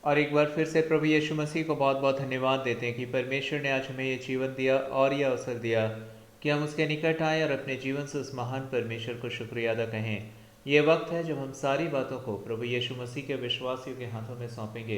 और एक बार फिर से प्रभु यीशु मसीह को बहुत बहुत धन्यवाद देते हैं कि परमेश्वर ने आज हमें ये जीवन दिया और ये अवसर दिया कि हम उसके निकट आएँ और अपने जीवन से उस महान परमेश्वर को शुक्रिया अदा कहें। ये वक्त है जब हम सारी बातों को प्रभु यीशु मसीह के विश्वासियों के हाथों में सौंपेंगे।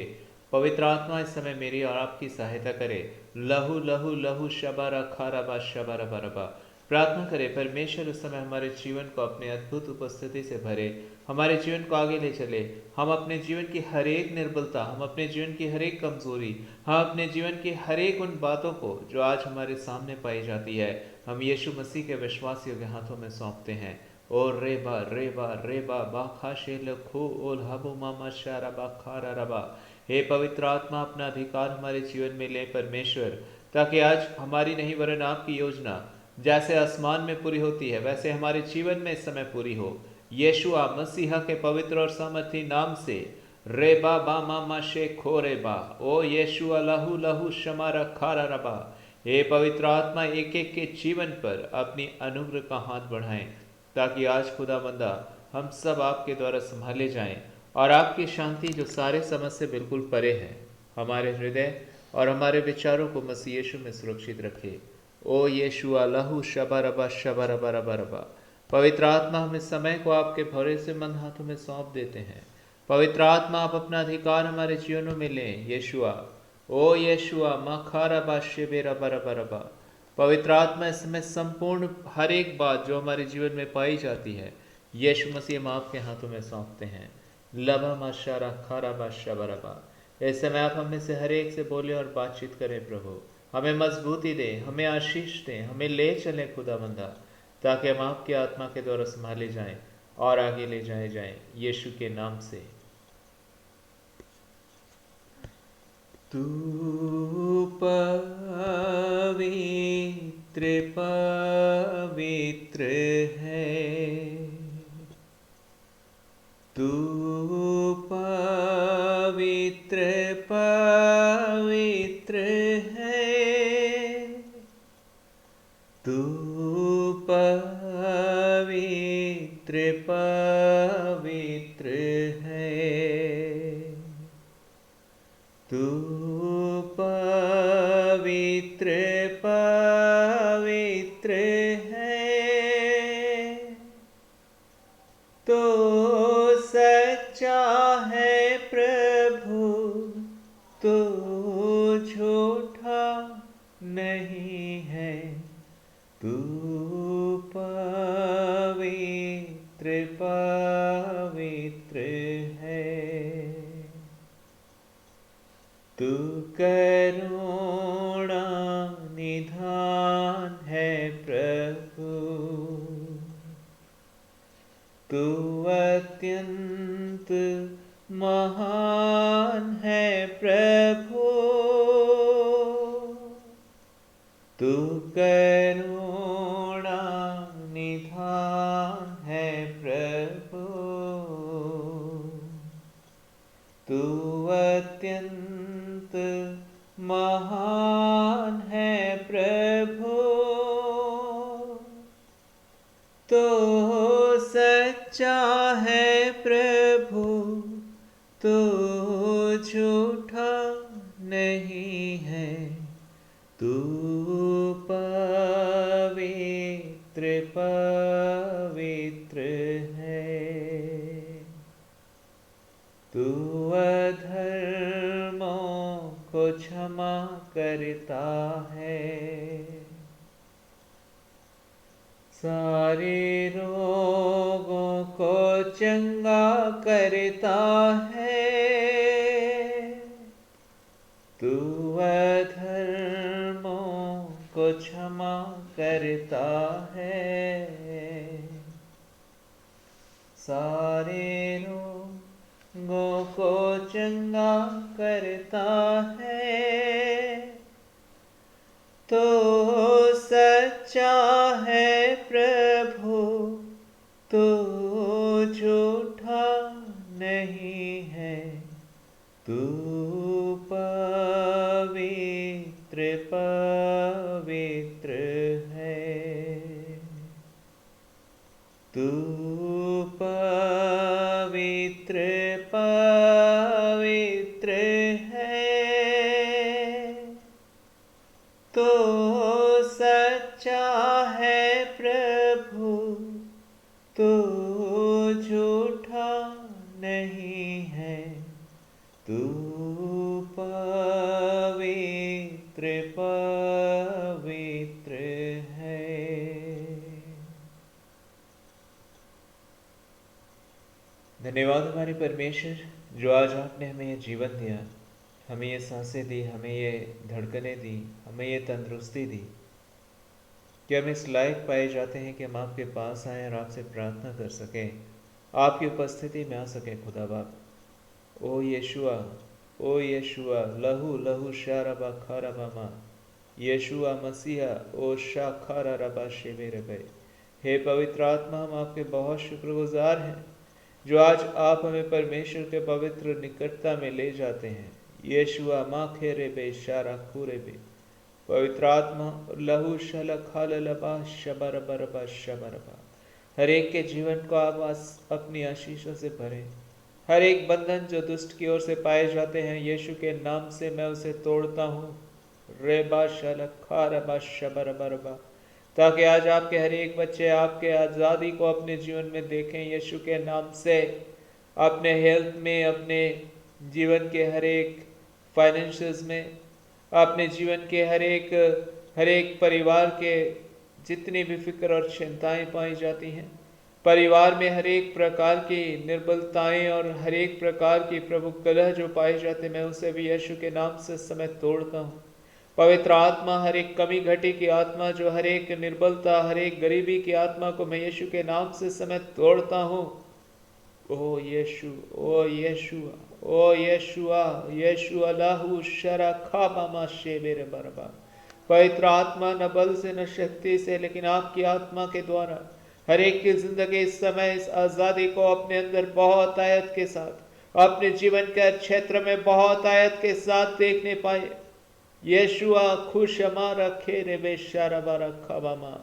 पवित्र आत्मा इस समय मेरी और आपकी सहायता करे। लहू लहू लहू शबारा खाराबा शबारा बरबा। प्रार्थना करें परमेश्वर उस समय हमारे जीवन को अपने अद्भुत उपस्थिति से भरे, हमारे जीवन को आगे ले चले। हम अपने जीवन की हर एक निर्बलता, हम अपने जीवन की हर एक कमजोरी, हम अपने जीवन की हर एक उन बातों को जो आज हमारे सामने पाई जाती है, हम यीशु मसीह के विश्वासियों के हाथों में सौंपते हैं। ओ रेबा बाखा शेल खो ओल हबु मामा शारा बाखारा रबा। हे पवित्र आत्मा, अपना अधिकार हमारे जीवन में ले परमेश्वर, ताकि आज हमारी नहीं वरन आपकी योजना जैसे आसमान में पूरी होती है वैसे हमारे जीवन में इस समय पूरी हो। यीशुआ मसीहा के पवित्र और सामर्थी नाम से रेबा बा मामा शे खो रेबा। ओ यीशुआ लहू लहू शमारा खारा रबा। हे पवित्र आत्मा, एक एक के जीवन पर अपनी अनुग्रह का हाथ बढ़ाएं, ताकि आज खुदाबंदा हम सब आपके द्वारा संभाले जाएं और आपकी शांति जो सारे समझ से बिल्कुल परे है, हमारे हृदय और हमारे विचारों को मसीह यीशु में सुरक्षित रखे। ओ यीशुआ लहू शबरबा शबरबा रबा रबा। पवित्र आत्मा, हम इस समय को आपके भरोसेमंद हाथों में सौंप देते हैं। पवित्र आत्मा, आप अपना अधिकार हमारे जीवनों में लें। यीशुआ, ओ यीशुआ मखारबा शिबेरबा रबा रबा। पवित्र आत्मा, इस समय संपूर्ण हर एक बात जो हमारे जीवन में पाई जाती है, यीशु मसीह हम आपके हाथों में सौंपते हैं। लबा माशारा खाराबा शबरबा। इस समय आप हमें से हर एक से बोले और बातचीत करें प्रभु। हमें मजबूती दें, हमें आशीष दें, हमें ले चलें खुदाबंदा, ताकि हम आपकी आत्मा के द्वारा संभाले जाएं और आगे ले जाए जाएं, यीशु के नाम से। तू पवित्र पवित्र है, तू पवित्र पवित्र है, तू पवित्र पवित्र है, तू पवित्र पवित्र है। तो सच्चा है प्रभु, तो झूठा नहीं है, तू पवित्र पवित्र है, तू करुणा निधान है प्रभु, तू अत्यंत महान है प्रभु, तू करुणा निधान है प्रभु, तू अत्यंत महान है प्रभु, तो सच्चा है प्रभु, तो झूठा नहीं है, तू पवित्र पवित्र है, तू अधर्मों को क्षमा करता है, सारे रोगों को चंगा करता है, तू अधर्मों को क्षमा करता है, सारे रोगों को चंगा करता है, तो सच्चा है प्रभु, तो झूठा नहीं है, तू पवित्र पवित्र है, तू पवित्र पवित्र धन्यवाद हमारे परमेश्वर, जो आज आपने हमें ये जीवन दिया, हमें ये सांसें दी, हमें ये धड़कनें दी, हमें ये तंदुरुस्ती दी कि हम इस लायक पाए जाते हैं कि हम आपके पास आएँ और आपसे प्रार्थना कर सकें, आपकी उपस्थिति में आ सकें। खुदा बाप, ओ यशुआ, ओ यशुआ, लहू लहू शारबा खारबा मा, यशुआ मसीहा, ओ शा खारा रबा शेबे रबे। हे पवित्र आत्मा, हम आपके बहुत शुक्रगुजार हैं जो आज आप हमें परमेश्वर के पवित्र निकटता में ले जाते हैं। यशुआ मा खेरे बे शारा खूरे बे, पवित्र आत्मा, लहू शल खाल लबा शबर बरबा शबरबा, हर एक के जीवन को आप अपनी आशीषों से भरें। हर एक बंधन जो दुष्ट की ओर से पाए जाते हैं, यीशु के नाम से मैं उसे तोड़ता हूँ। रेबा शल खारबा शबर बरबा, ताकि आज आपके हर एक बच्चे आपके आज़ादी को अपने जीवन में देखें यीशु के नाम से। अपने हेल्थ में, अपने जीवन के हर एक फाइनेंशियल्स में, अपने जीवन के हर एक परिवार के जितनी भी फिक्र और चिंताएं पाई जाती हैं, परिवार में हर एक प्रकार की निर्बलताएं और हर एक प्रकार की प्रभु कलह जो पाए जाते, मैं उसे भी यीशु के नाम से इस समय तोड़ता हूँ। पवित्र आत्मा, हर एक कमी घटी की आत्मा, जो हर एक निर्बलता, हर एक गरीबी की आत्मा को मैं यीशु के नाम से इस समय तोड़ता हूँ। ओ यीशु, ओ यीशुआ, ओ यीशुआ, यीशु लाहू शरा खाबा शेबेर बरबा। पवित्र आत्मा, न बल से न शक्ति से, लेकिन आपकी आत्मा के द्वारा हर एक की जिंदगी इस समय इस आजादी को अपने अंदर बहुत आयत के साथ, अपने जीवन के क्षेत्र में बहुत आयत के साथ देखने पाए। यीशुआ खुश हमारा खेरे बेशारबा रखा बामा।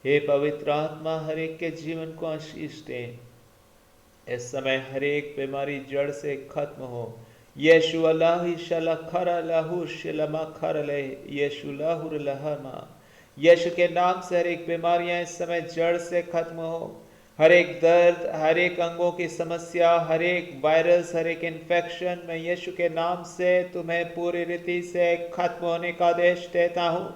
हे पवित्र आत्मा, हर एक के जीवन को आशीष दें। इस समय हर एक बीमारी जड़ से खत्म हो। यीशु अल्लाह शला खरा लाहू शलमा खर ले, यीशु लाहुर लहमा। यीशु के नाम से हर एक बीमारियां इस समय जड़ से खत्म हो। हर एक दर्द, हर एक अंगों की समस्या, हर एक वायरस, हर एक इन्फेक्शन, मैं यीशु के नाम से तुम्हें पूरी रीति से खत्म होने का आदेश देता हूँ।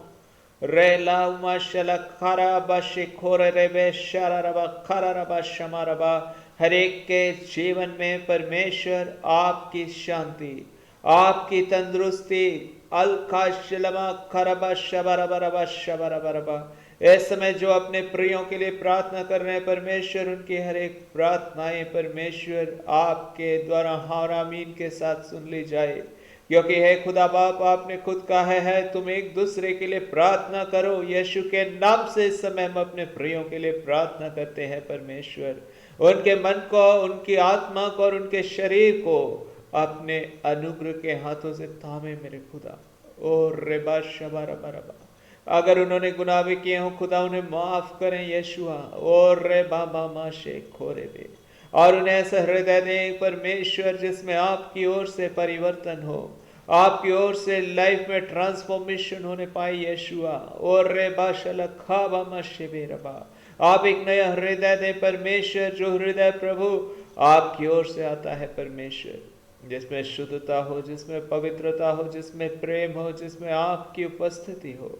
रे लाउमा शला खरा बशिखोर रेबे शरारबा खरारबा शमारबा। हर एक के जीवन में परमेश्वर आपकी शांति, आपकी तंदुरुस्ती, अलका शलमा खरबा शबरबरबा शबरबरबा। इस समय जो अपने प्रियों के लिए प्रार्थना कर रहे हैं, परमेश्वर उनकी हर एक प्रार्थनाएं परमेश्वर आपके द्वारा हार आमीन के साथ सुन ली जाए, क्योंकि है खुदा बाप, आपने खुद कहा है तुम एक दूसरे के लिए प्रार्थना करो। यीशु के नाम से इस समय हम अपने प्रियों के लिए प्रार्थना करते हैं परमेश्वर, उनके मन को, उनकी आत्मा को और उनके शरीर को अपने अनुग्रह के हाथों से थामे मेरे खुदा। और रेबा शबा रबा रबा, अगर उन्होंने गुनाह भी किए हो खुदा उन्हें माफ करें यीशुआ। और रे बाबा माशे खोरे बे, और उन्हें ऐसा हृदय दें परमेश्वर जिसमें आपकी ओर से परिवर्तन हो, आपकी ओर से लाइफ में ट्रांसफॉर्मेशन होने पाए यीशुआ। और रे बाशल खाबा माशे बे रबा, आप एक नया हृदय दें परमेश्वर, जो हृदय प्रभु आपकी ओर से आता है परमेश्वर, जिसमें शुद्धता हो, जिसमें पवित्रता हो, जिसमें प्रेम हो, जिसमें आपकी उपस्थिति हो।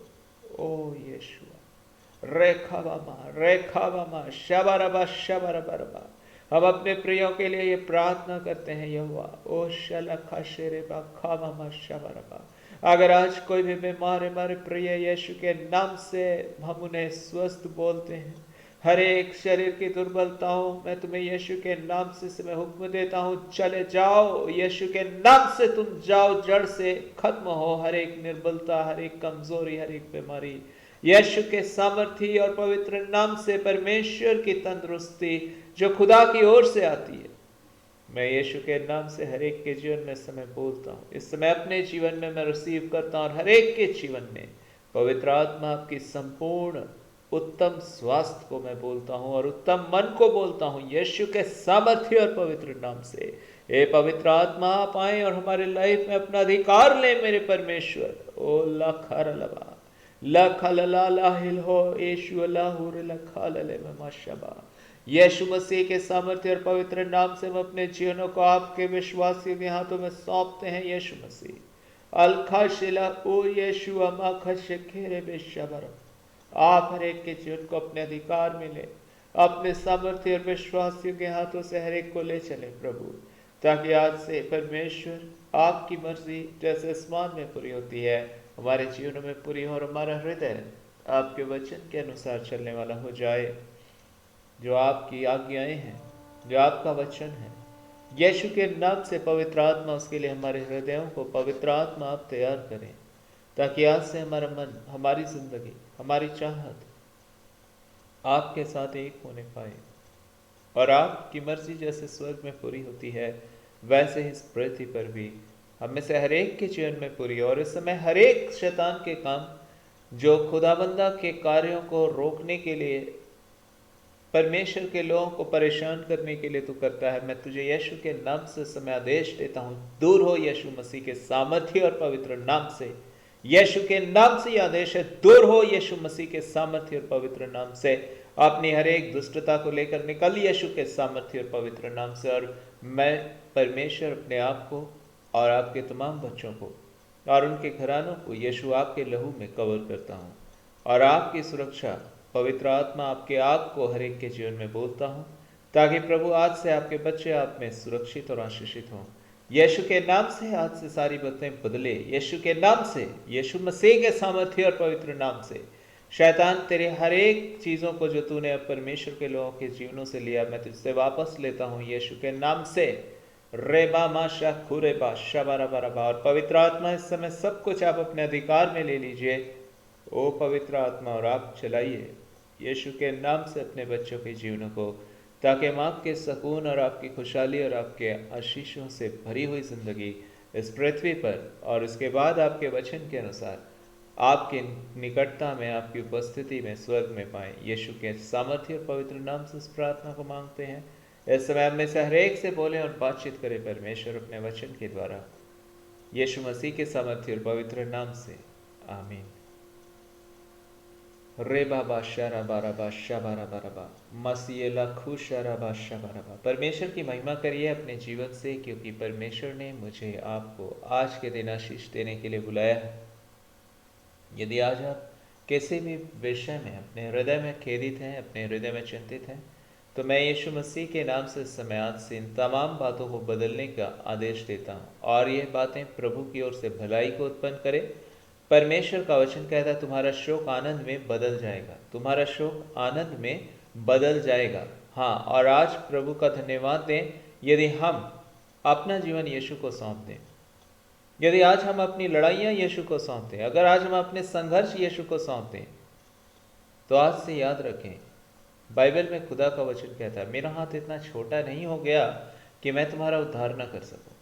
ओ यीशुआ, रेखाबामा शबरबा शबरबरबा। हम अपने प्रियों के लिए ये प्रार्थना करते हैं यहोवा। ओ शलखा शेरेबा खाबामा शबरबा। अगर आज कोई भी बीमार है, हमारे प्रिय यीशु के नाम से हम उन्हें स्वस्थ बोलते हैं। हर एक शरीर की दुर्बलताओं, मैं तुम्हें यीशु के नाम से मैं हुक्म देता हूँ, चले जाओ यीशु के नाम से, तुम जाओ, जड़ से खत्म हो हर एक निर्बलता, हर एक कमजोरी, हर एक बीमारी। यीशु के सामर्थी और पवित्र नाम से परमेश्वर की तंदुरुस्ती जो खुदा की ओर से आती है, मैं यीशु के नाम से हर एक के जीवन में समय बोलता हूँ। इस समय अपने जीवन में मैं रिसीव करता हूँ, और हर एक के जीवन में पवित्र आत्मा आपकी संपूर्ण उत्तम स्वास्थ्य को मैं बोलता हूँ, और उत्तम मन को बोलता हूँ यीशु के सामर्थ्य और पवित्र नाम से। हे पवित्र आत्मा, आप आए और हमारे लाइफ में अपना अधिकार ले मेरे परमेश्वर। ओ लखर लबा लखल हो यीशु लाहुर लखल माशबा। यीशु मसीह के सामर्थ्य और पवित्र नाम से हम अपने जीवनों को आपके विश्वासियों के हाथों में सौंपते हैं। यीशु मसीह अलखाशिला ओ यीशु अमा खशेरे बेशबर, आप हर एक के जीवन को अपने अधिकार में ले, अपने सामर्थ्य और विश्वासियों के हाथों से हर एक को ले चले प्रभु, ताकि आज से परमेश्वर आपकी मर्जी जैसे आसमान में पूरी होती है हमारे जीवनों में पूरी हो, और हमारा हृदय आपके वचन के अनुसार चलने वाला हो जाए। जो आपकी आज्ञाएं हैं, जो आपका वचन है, यीशु के नाम से पवित्र आत्मा उसके लिए हमारे हृदयों को पवित्र आत्मा आप तैयार करें, ताकि आज से हमारा मन, हमारी जिंदगी, हमारी चाहत आपके साथ एक होने पाए, और आपकी मर्जी जैसे स्वर्ग में पूरी होती है वैसे ही इस पृथ्वी पर भी हम में से हर एक के जीवन में पूरी हो। और इस समय हर एक शैतान के काम जो खुदाबंदा के कार्यों को रोकने के लिए, परमेश्वर के लोगों को परेशान करने के लिए तू करता है, मैं तुझे यीशु के नाम से समय आदेश देता हूँ, दूर हो यीशु मसीह के सामर्थ्य और पवित्र नाम से। यीशु के नाम से यह आदेश है, दूर हो यीशु मसीह के सामर्थ्य और पवित्र नाम से। अपनी हर एक दुष्टता को लेकर निकल यीशु के सामर्थ्य और पवित्र नाम से। और मैं परमेश्वर अपने आप को और आपके तमाम बच्चों को और उनके घरानों को यीशु आपके लहू में कवर करता हूँ, और आपकी सुरक्षा पवित्र आत्मा आपके आप को हर एक के जीवन में बोलता हूँ, ताकि प्रभु आज से आपके बच्चे आप में सुरक्षित और आशीषित हों। यीशु के नाम से आज से सारी बातें बदले, यीशु के नाम से, यीशु मसीह के सामर्थ्य और पवित्र नाम से। शैतान तेरे हर एक चीज़ों को जो तूने अब परमेश्वर के लोगों के जीवनों से लिया, मैं तुझसे वापस लेता हूँ यीशु के नाम से। रेबा माशा खुरेबा शबारा बराबा। और पवित्र आत्मा इस समय सब कुछ आप अपने अधिकार में ले लीजिए, ओ पवित्र आत्मा, और आप चलाइए यीशु के नाम से अपने बच्चों के जीवनों को, ताकि हम आपके सुकून और आपकी खुशहाली और आपके आशीषों से भरी हुई जिंदगी इस पृथ्वी पर और इसके बाद आपके वचन के अनुसार आपके निकटता में, आपकी उपस्थिति में, स्वर्ग में पाएं। यीशु के सामर्थ्य और पवित्र नाम से इस प्रार्थना को मांगते हैं। इस समय हम में से हर एक से बोलें और बातचीत करें परमेश्वर अपने वचन के द्वारा, यीशु मसीह के सामर्थ्य और पवित्र नाम से, आमीन। रे बाबा शरा बारा बाशा बारा बारा मसीला खुशरा बाशा बारा। परमेश्वर की महिमा करिए अपने जीवन से, क्योंकि परमेश्वर ने मुझे आपको आज के दिन आशीष देने के लिए बुलाया है। यदि आज आप किसी भी विषय में अपने हृदय में खेदित हैं, अपने हृदय में चिंतित हैं, तो मैं यीशु मसीह के नाम से समय आज से इन तमाम बातों को बदलने का आदेश देता हूँ, और ये बातें प्रभु की ओर से भलाई को उत्पन्न करें। परमेश्वर का वचन कहता है तुम्हारा शोक आनंद में बदल जाएगा, तुम्हारा शोक आनंद में बदल जाएगा। हाँ, और आज प्रभु का धन्यवाद दें यदि हम अपना जीवन यीशु को सौंप दें, यदि आज हम अपनी लड़ाइयाँ यीशु को सौंप दें, अगर आज हम अपने संघर्ष यीशु को सौंप दें, तो आज से याद रखें, बाइबल में खुदा का वचन कहता है मेरा हाथ इतना छोटा नहीं हो गया कि मैं तुम्हारा उद्धार न कर सकूं।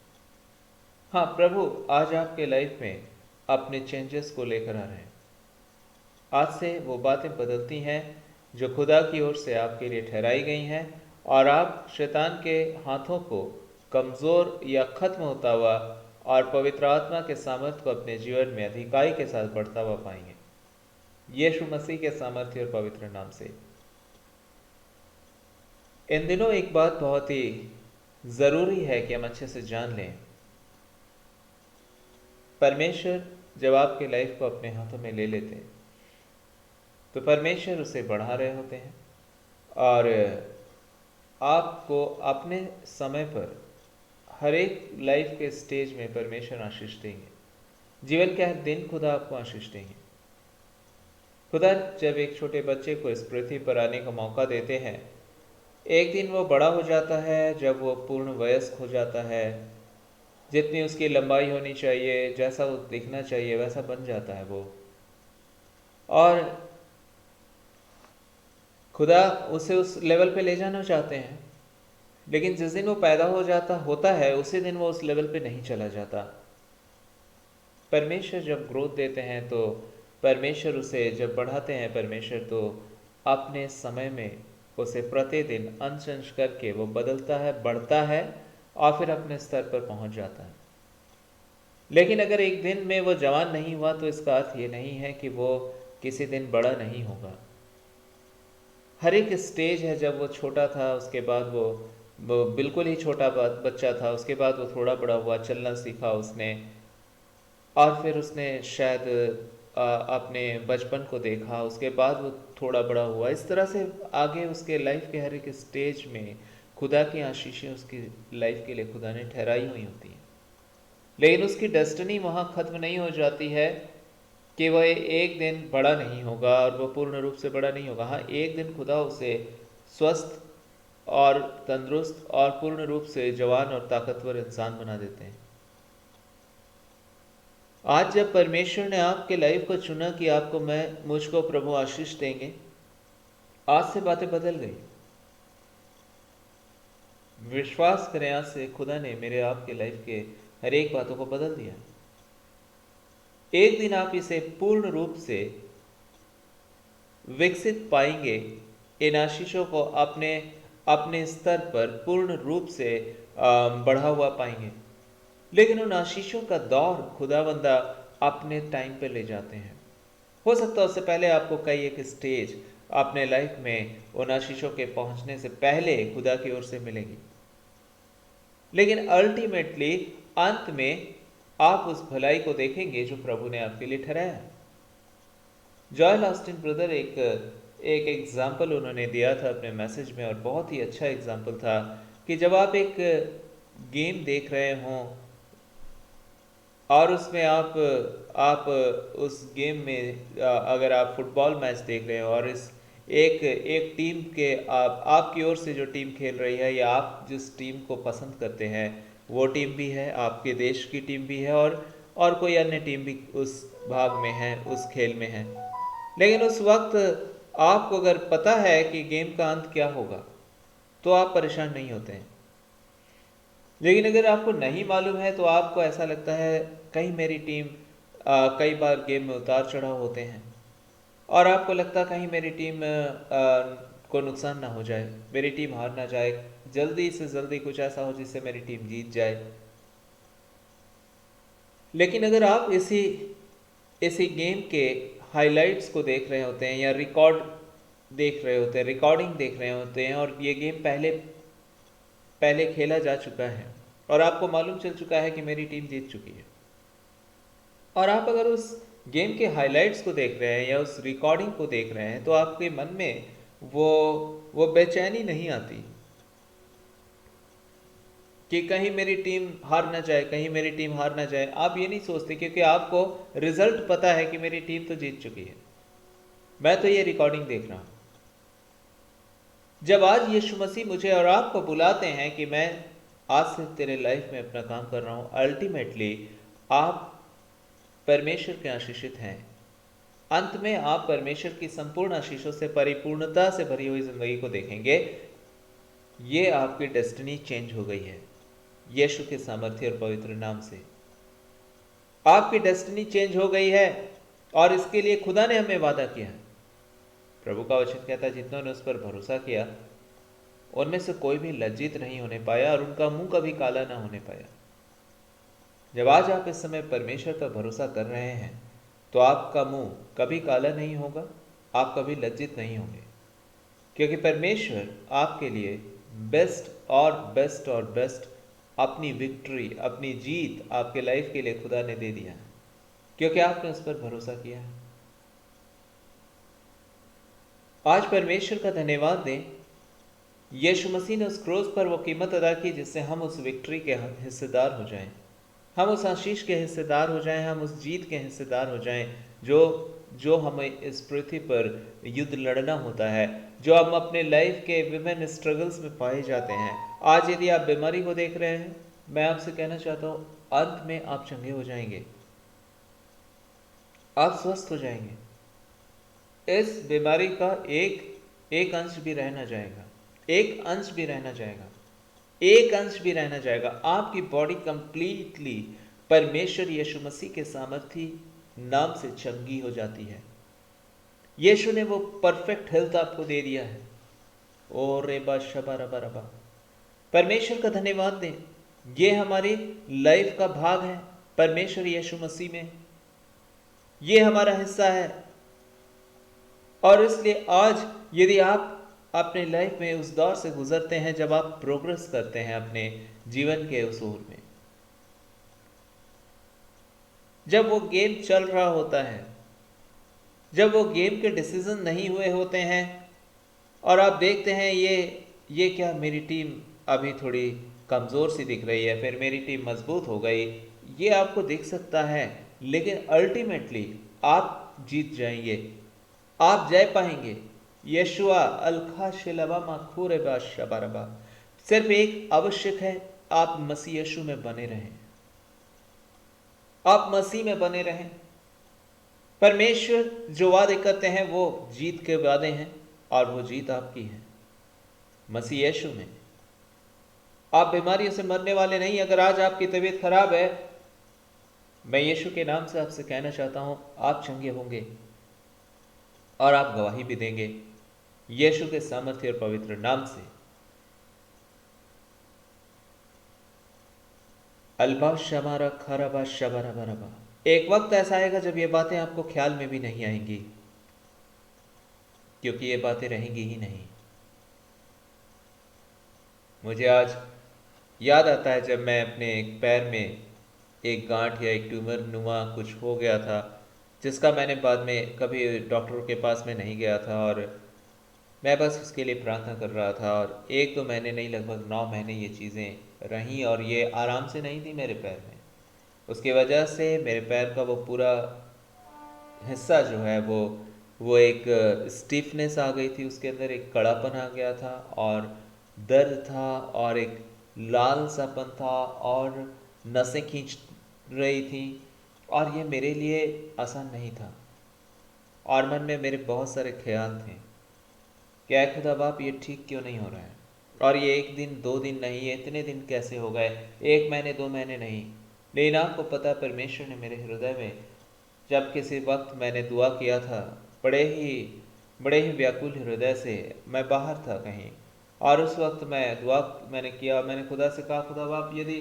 हाँ, प्रभु आज आपके लाइफ में अपने चेंजेस को लेकर आ रहे हैं। आज से वो बातें बदलती हैं जो खुदा की ओर से आपके लिए ठहराई गई हैं, और आप शैतान के हाथों को कमज़ोर या ख़त्म होता हुआ और पवित्र आत्मा के सामर्थ्य को अपने जीवन में अधिकाई के साथ बढ़ता हुआ पाएंगे, यीशु मसीह के सामर्थ्य और पवित्र नाम से। इन दिनों एक बात बहुत ही ज़रूरी है कि हम अच्छे से जान लें, परमेश्वर जब आपके लाइफ को अपने हाथों में ले लेते हैं तो परमेश्वर उसे बढ़ा रहे होते हैं, और आपको अपने समय पर हर एक लाइफ के स्टेज में परमेश्वर आशीष देंगे। जीवन के हर दिन खुदा आपको आशीष देंगे। खुदा जब एक छोटे बच्चे को इस पृथ्वी पर आने का मौका देते हैं, एक दिन वो बड़ा हो जाता है, जब वो पूर्ण वयस्क हो जाता है, जितनी उसकी लंबाई होनी चाहिए, जैसा वो दिखना चाहिए वैसा बन जाता है वो, और खुदा उसे उस लेवल पे ले जाना चाहते हैं। लेकिन जिस दिन वो पैदा होता है उसी दिन वो उस लेवल पे नहीं चला जाता। परमेश्वर जब ग्रोथ देते हैं तो परमेश्वर उसे जब बढ़ाते हैं, परमेश्वर तो अपने समय में उसे प्रतिदिन अंश अंश करके वो बदलता है, बढ़ता है और फिर अपने स्तर पर पहुंच जाता है। लेकिन अगर एक दिन में वो जवान नहीं हुआ तो इसका अर्थ ये नहीं है कि वो किसी दिन बड़ा नहीं होगा। हर एक स्टेज है, जब वो छोटा था उसके बाद वो बिल्कुल ही छोटा बच्चा था, उसके बाद वो थोड़ा बड़ा हुआ, चलना सीखा उसने, और फिर उसने शायद अपने बचपन को देखा, उसके बाद वो थोड़ा बड़ा हुआ, इस तरह से आगे उसके लाइफ के हर एक स्टेज में खुदा की आशीषें उसकी लाइफ के लिए खुदा ने ठहराई हुई होती हैं। लेकिन उसकी डेस्टिनी वहाँ ख़त्म नहीं हो जाती है कि वह एक दिन बड़ा नहीं होगा और वह पूर्ण रूप से बड़ा नहीं होगा। हाँ, एक दिन खुदा उसे स्वस्थ और तंदुरुस्त और पूर्ण रूप से जवान और ताकतवर इंसान बना देते हैं। आज जब परमेश्वर ने आपके लाइफ को चुना कि आपको मुझको प्रभु आशीष देंगे, आज से बातें बदल गई। विश्वास करें, आज से खुदा ने मेरे आपके लाइफ के हर एक बातों को बदल दिया। एक दिन आप इसे पूर्ण रूप से विकसित पाएंगे, इन आशीषों को अपने अपने स्तर पर पूर्ण रूप से बढ़ा हुआ पाएंगे। लेकिन उन आशीषों का दौर खुदावंदा अपने टाइम पे ले जाते हैं। हो सकता है उससे पहले आपको कई एक स्टेज अपने लाइफ में उन आशीषों के पहुंचने से पहले खुदा की ओर से मिलेगी, लेकिन अल्टीमेटली अंत में आप उस भलाई को देखेंगे जो प्रभु ने आपके लिए ठहराया। जॉयल ऑस्टिन ब्रदर एक एग्जाम्पल उन्होंने दिया था अपने मैसेज में, और बहुत ही अच्छा एग्जाम्पल था कि जब आप एक गेम देख रहे हों और उसमें आप उस गेम में अगर आप फुटबॉल मैच देख रहे हो और इस एक टीम के आपकी ओर से जो टीम खेल रही है या आप जिस टीम को पसंद करते हैं वो टीम भी है, आपके देश की टीम भी है और कोई अन्य टीम भी उस भाग में है, उस खेल में है। लेकिन उस वक्त आपको अगर पता है कि गेम का अंत क्या होगा तो आप परेशान नहीं होते हैं। लेकिन अगर आपको नहीं मालूम है तो आपको ऐसा लगता है कहीं मेरी टीम कई बार गेम में उतार चढ़ाव होते हैं और आपको लगता है कहीं मेरी टीम को नुकसान ना हो जाए, मेरी टीम हार ना जाए, जल्दी से जल्दी कुछ ऐसा हो जिससे मेरी टीम जीत जाए। लेकिन अगर आप इसी गेम के हाइलाइट्स को देख रहे होते हैं या रिकॉर्डिंग देख रहे होते हैं और ये गेम पहले खेला जा चुका है और आपको मालूम चल चुका है कि मेरी टीम जीत चुकी है, और आप अगर उस गेम के हाइलाइट्स को देख रहे हैं या उस रिकॉर्डिंग को देख रहे हैं तो आपके मन में वो बेचैनी नहीं आती कि कहीं मेरी टीम हार ना जाए, कहीं मेरी टीम हार ना जाए। आप ये नहीं सोचते क्योंकि आपको रिजल्ट पता है कि मेरी टीम तो जीत चुकी है, मैं तो ये रिकॉर्डिंग देख रहा हूं। जब आज यीशु मसीह मुझे और आपको बुलाते हैं कि मैं आज से तेरे लाइफ में अपना काम कर रहा हूं, अल्टीमेटली आप परमेश्वर के आशीषित हैं। अंत में आप परमेश्वर की संपूर्ण आशीषों से परिपूर्णता से भरी हुई जिंदगी को देखेंगे। ये आपकी डेस्टिनी चेंज हो गई है यीशु के सामर्थ्य और पवित्र नाम से। आपकी डेस्टिनी चेंज हो गई है और इसके लिए खुदा ने हमें वादा किया है। प्रभु का वचन कहता है जितनों ने उस पर भरोसा किया उनमें से कोई भी लज्जित नहीं होने पाया और उनका मुंह कभी काला ना होने पाया। जब आज आप इस समय परमेश्वर पर भरोसा कर रहे हैं तो आपका मुंह कभी काला नहीं होगा, आप कभी लज्जित नहीं होंगे, क्योंकि परमेश्वर आपके लिए बेस्ट और बेस्ट और बेस्ट अपनी विक्ट्री, अपनी जीत आपके लाइफ के लिए खुदा ने दे दिया है, क्योंकि आपने उस पर भरोसा किया है। आज परमेश्वर का धन्यवाद दें, यीशु मसीह ने उस क्रूस पर वो कीमत अदा की जिससे हम उस विक्ट्री के हिस्सेदार हो जाएं, हम उस आशीष के हिस्सेदार हो जाएं, हम उस जीत के हिस्सेदार हो जाएं जो हमें इस पृथ्वी पर युद्ध लड़ना होता है, जो हम अपने लाइफ के विभिन्न स्ट्रगल्स में पाए जाते हैं। आज यदि आप बीमारी को देख रहे हैं, मैं आपसे कहना चाहता हूँ अंत में आप चंगे हो जाएंगे, आप स्वस्थ हो जाएंगे। इस बीमारी का एक अंश भी रहना जाएगा, एक अंश भी रहना जाएगा, एक अंश भी रहना जाएगा। आपकी बॉडी कंप्लीटली परमेश्वर यीशु मसीह के सामर्थी नाम से चंगी हो जाती है। यीशु ने वो परफेक्ट हेल्थ आपको दे दिया है। ओ रेबा शबा रबा रबा, परमेश्वर का धन्यवाद दें। ये हमारी लाइफ का भाग है परमेश्वर यीशु मसीह में, ये हमारा हिस्सा है। और इसलिए आज यदि आप अपने लाइफ में उस दौर से गुजरते हैं जब आप प्रोग्रेस करते हैं अपने जीवन के उसूल में, जब वो गेम चल रहा होता है जब वो गेम के डिसीजन नहीं हुए होते हैं और आप देखते हैं ये क्या, मेरी टीम अभी थोड़ी कमज़ोर सी दिख रही है, फिर मेरी टीम मजबूत हो गई, ये आपको दिख सकता है, लेकिन अल्टीमेटली आप जीत जाएंगे, आप जय पाएंगे। यशुआ अलखा शिलवा माखूर शबरबा। सिर्फ एक आवश्यक है, आप मसीह यीशु में बने रहें, आप मसीह में बने रहें। परमेश्वर जो वादे करते हैं वो जीत के वादे हैं, और वो जीत आपकी है मसीह यीशु में। आप बीमारियों से मरने वाले नहीं। अगर आज आपकी तबीयत खराब है, मैं यीशु के नाम से आपसे कहना चाहता हूं, आप चंगे होंगे और आप गवाही भी देंगे यीशु के सामर्थ्य और पवित्र नाम से। अल्बा शमारा खराबा शबरा बरबा। एक वक्त ऐसा आएगा जब ये बातें आपको ख्याल में भी नहीं आएंगी, क्योंकि ये बातें रहेंगी ही नहीं। मुझे आज याद आता है जब मैं अपने एक पैर में एक गांठ या एक ट्यूमर नुमा कुछ हो गया था, जिसका मैंने बाद में कभी डॉक्टरों के पास में नहीं गया था, और मैं बस उसके लिए प्रार्थना कर रहा था। और 1-2 महीने नहीं, लगभग 9 महीने ये चीज़ें रहीं, और ये आराम से नहीं थी मेरे पैर में। उसकी वजह से मेरे पैर का वो पूरा हिस्सा जो है वो एक स्टिफनेस आ गई थी, उसके अंदर एक कड़ापन आ गया था, और दर्द था, और एक लाल सापन था, और नसें खींच रही थी, और ये मेरे लिए आसान नहीं था। और मन में मेरे बहुत सारे ख्याल थे कि ऐ खुदा बाप, ये ठीक क्यों नहीं हो रहा है। और ये 1 दिन 2 दिन नहीं, ये इतने दिन कैसे हो गए, 1 महीने 2 महीने नहीं। लेकिन आपको पता है, परमेश्वर ने मेरे हृदय में, जब किसी वक्त मैंने दुआ किया था, बड़े ही व्याकुल हृदय से, मैं बाहर था कहीं, और उस वक्त मैंने किया, मैंने खुदा से कहा, खुदा बाप, यदि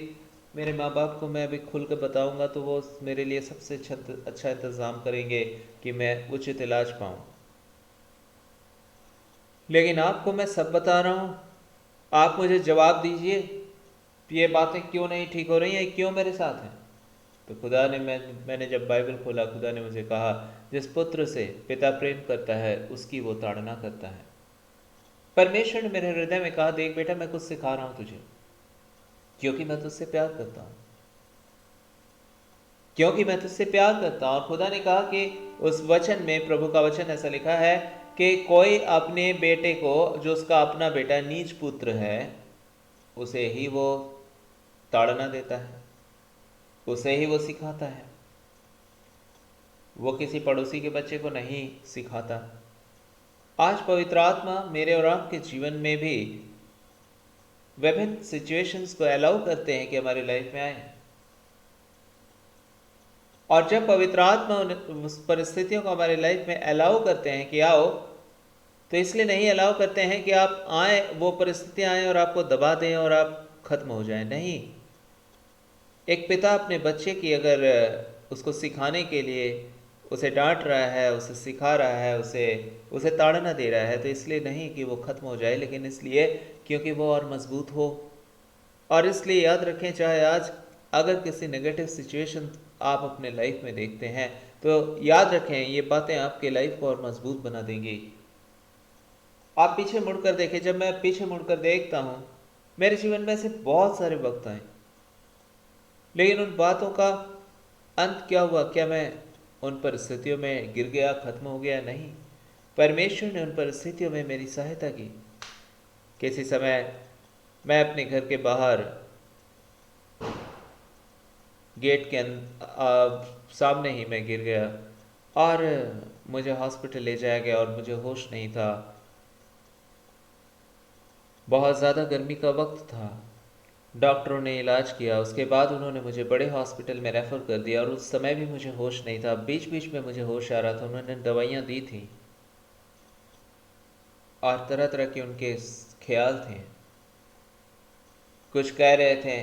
मेरे माँ बाप को मैं अभी खुल कर बताऊंगा तो वो मेरे लिए सबसे अच्छा इंतज़ाम करेंगे कि मैं उचित इलाज पाऊँ। लेकिन आपको मैं सब बता रहा हूँ, आप मुझे जवाब दीजिए, ये बातें क्यों नहीं ठीक हो रही हैं, क्यों मेरे साथ हैं। तो खुदा ने मैंने जब बाइबल खोला, खुदा ने मुझे कहा, जिस पुत्र से पिता प्रेम करता है उसकी वो ताड़ना करता है। परमेश्वर ने मेरे हृदय में कहा, देख बेटा, मैं कुछ सिखा रहा हूं तुझे, क्योंकि मैं तुझसे प्यार करता हूं, क्योंकि मैं तुझसे प्यार करता हूं। और खुदा ने कहा कि उस वचन में, प्रभु का वचन ऐसा लिखा है कि कोई अपने बेटे को, जो उसका अपना बेटा नीच पुत्र है, उसे ही वो ताड़ना देता है, उसे ही वो सिखाता है, वो किसी पड़ोसी के बच्चे को नहीं सिखाता। आज पवित्र आत्मा मेरे और आपके जीवन में भी विभिन्न सिचुएशंस को अलाउ करते हैं कि हमारी लाइफ में आए, और जब पवित्र आत्मा उस परिस्थितियों को हमारी लाइफ में अलाउ करते हैं कि आओ, तो इसलिए नहीं अलाउ करते हैं कि आप आए, वो परिस्थितियां आए और आपको दबा दें और आप खत्म हो जाएं। नहीं, एक पिता अपने बच्चे की अगर उसको सिखाने के लिए उसे डांट रहा है, उसे सिखा रहा है, उसे ताड़ना दे रहा है, तो इसलिए नहीं कि वो खत्म हो जाए, लेकिन इसलिए क्योंकि वो और मजबूत हो। और इसलिए याद रखें, चाहे आज अगर किसी नेगेटिव सिचुएशन आप अपने लाइफ में देखते हैं, तो याद रखें, ये बातें आपके लाइफ को और मजबूत बना देंगी। आप पीछे मुड़कर देखें, जब मैं पीछे मुड़कर देखता हूँ, मेरे जीवन में ऐसे बहुत सारे वक्त आए, लेकिन उन बातों का अंत क्या हुआ? क्या मैं उन परिस्थितियों में गिर गया, खत्म हो गया? नहीं, परमेश्वर ने उन परिस्थितियों में मेरी सहायता की। किसी समय मैं अपने घर के बाहर गेट के सामने ही मैं गिर गया, और मुझे हॉस्पिटल ले जाया गया, और मुझे होश नहीं था। बहुत ज़्यादा गर्मी का वक्त था। डॉक्टरों ने इलाज किया, उसके बाद उन्होंने मुझे बड़े हॉस्पिटल में रेफ़र कर दिया, और उस समय भी मुझे होश नहीं था। बीच बीच में मुझे होश आ रहा था, उन्होंने दवाइयाँ दी थी, और तरह तरह के उनके ख्याल थे। कुछ कह रहे थे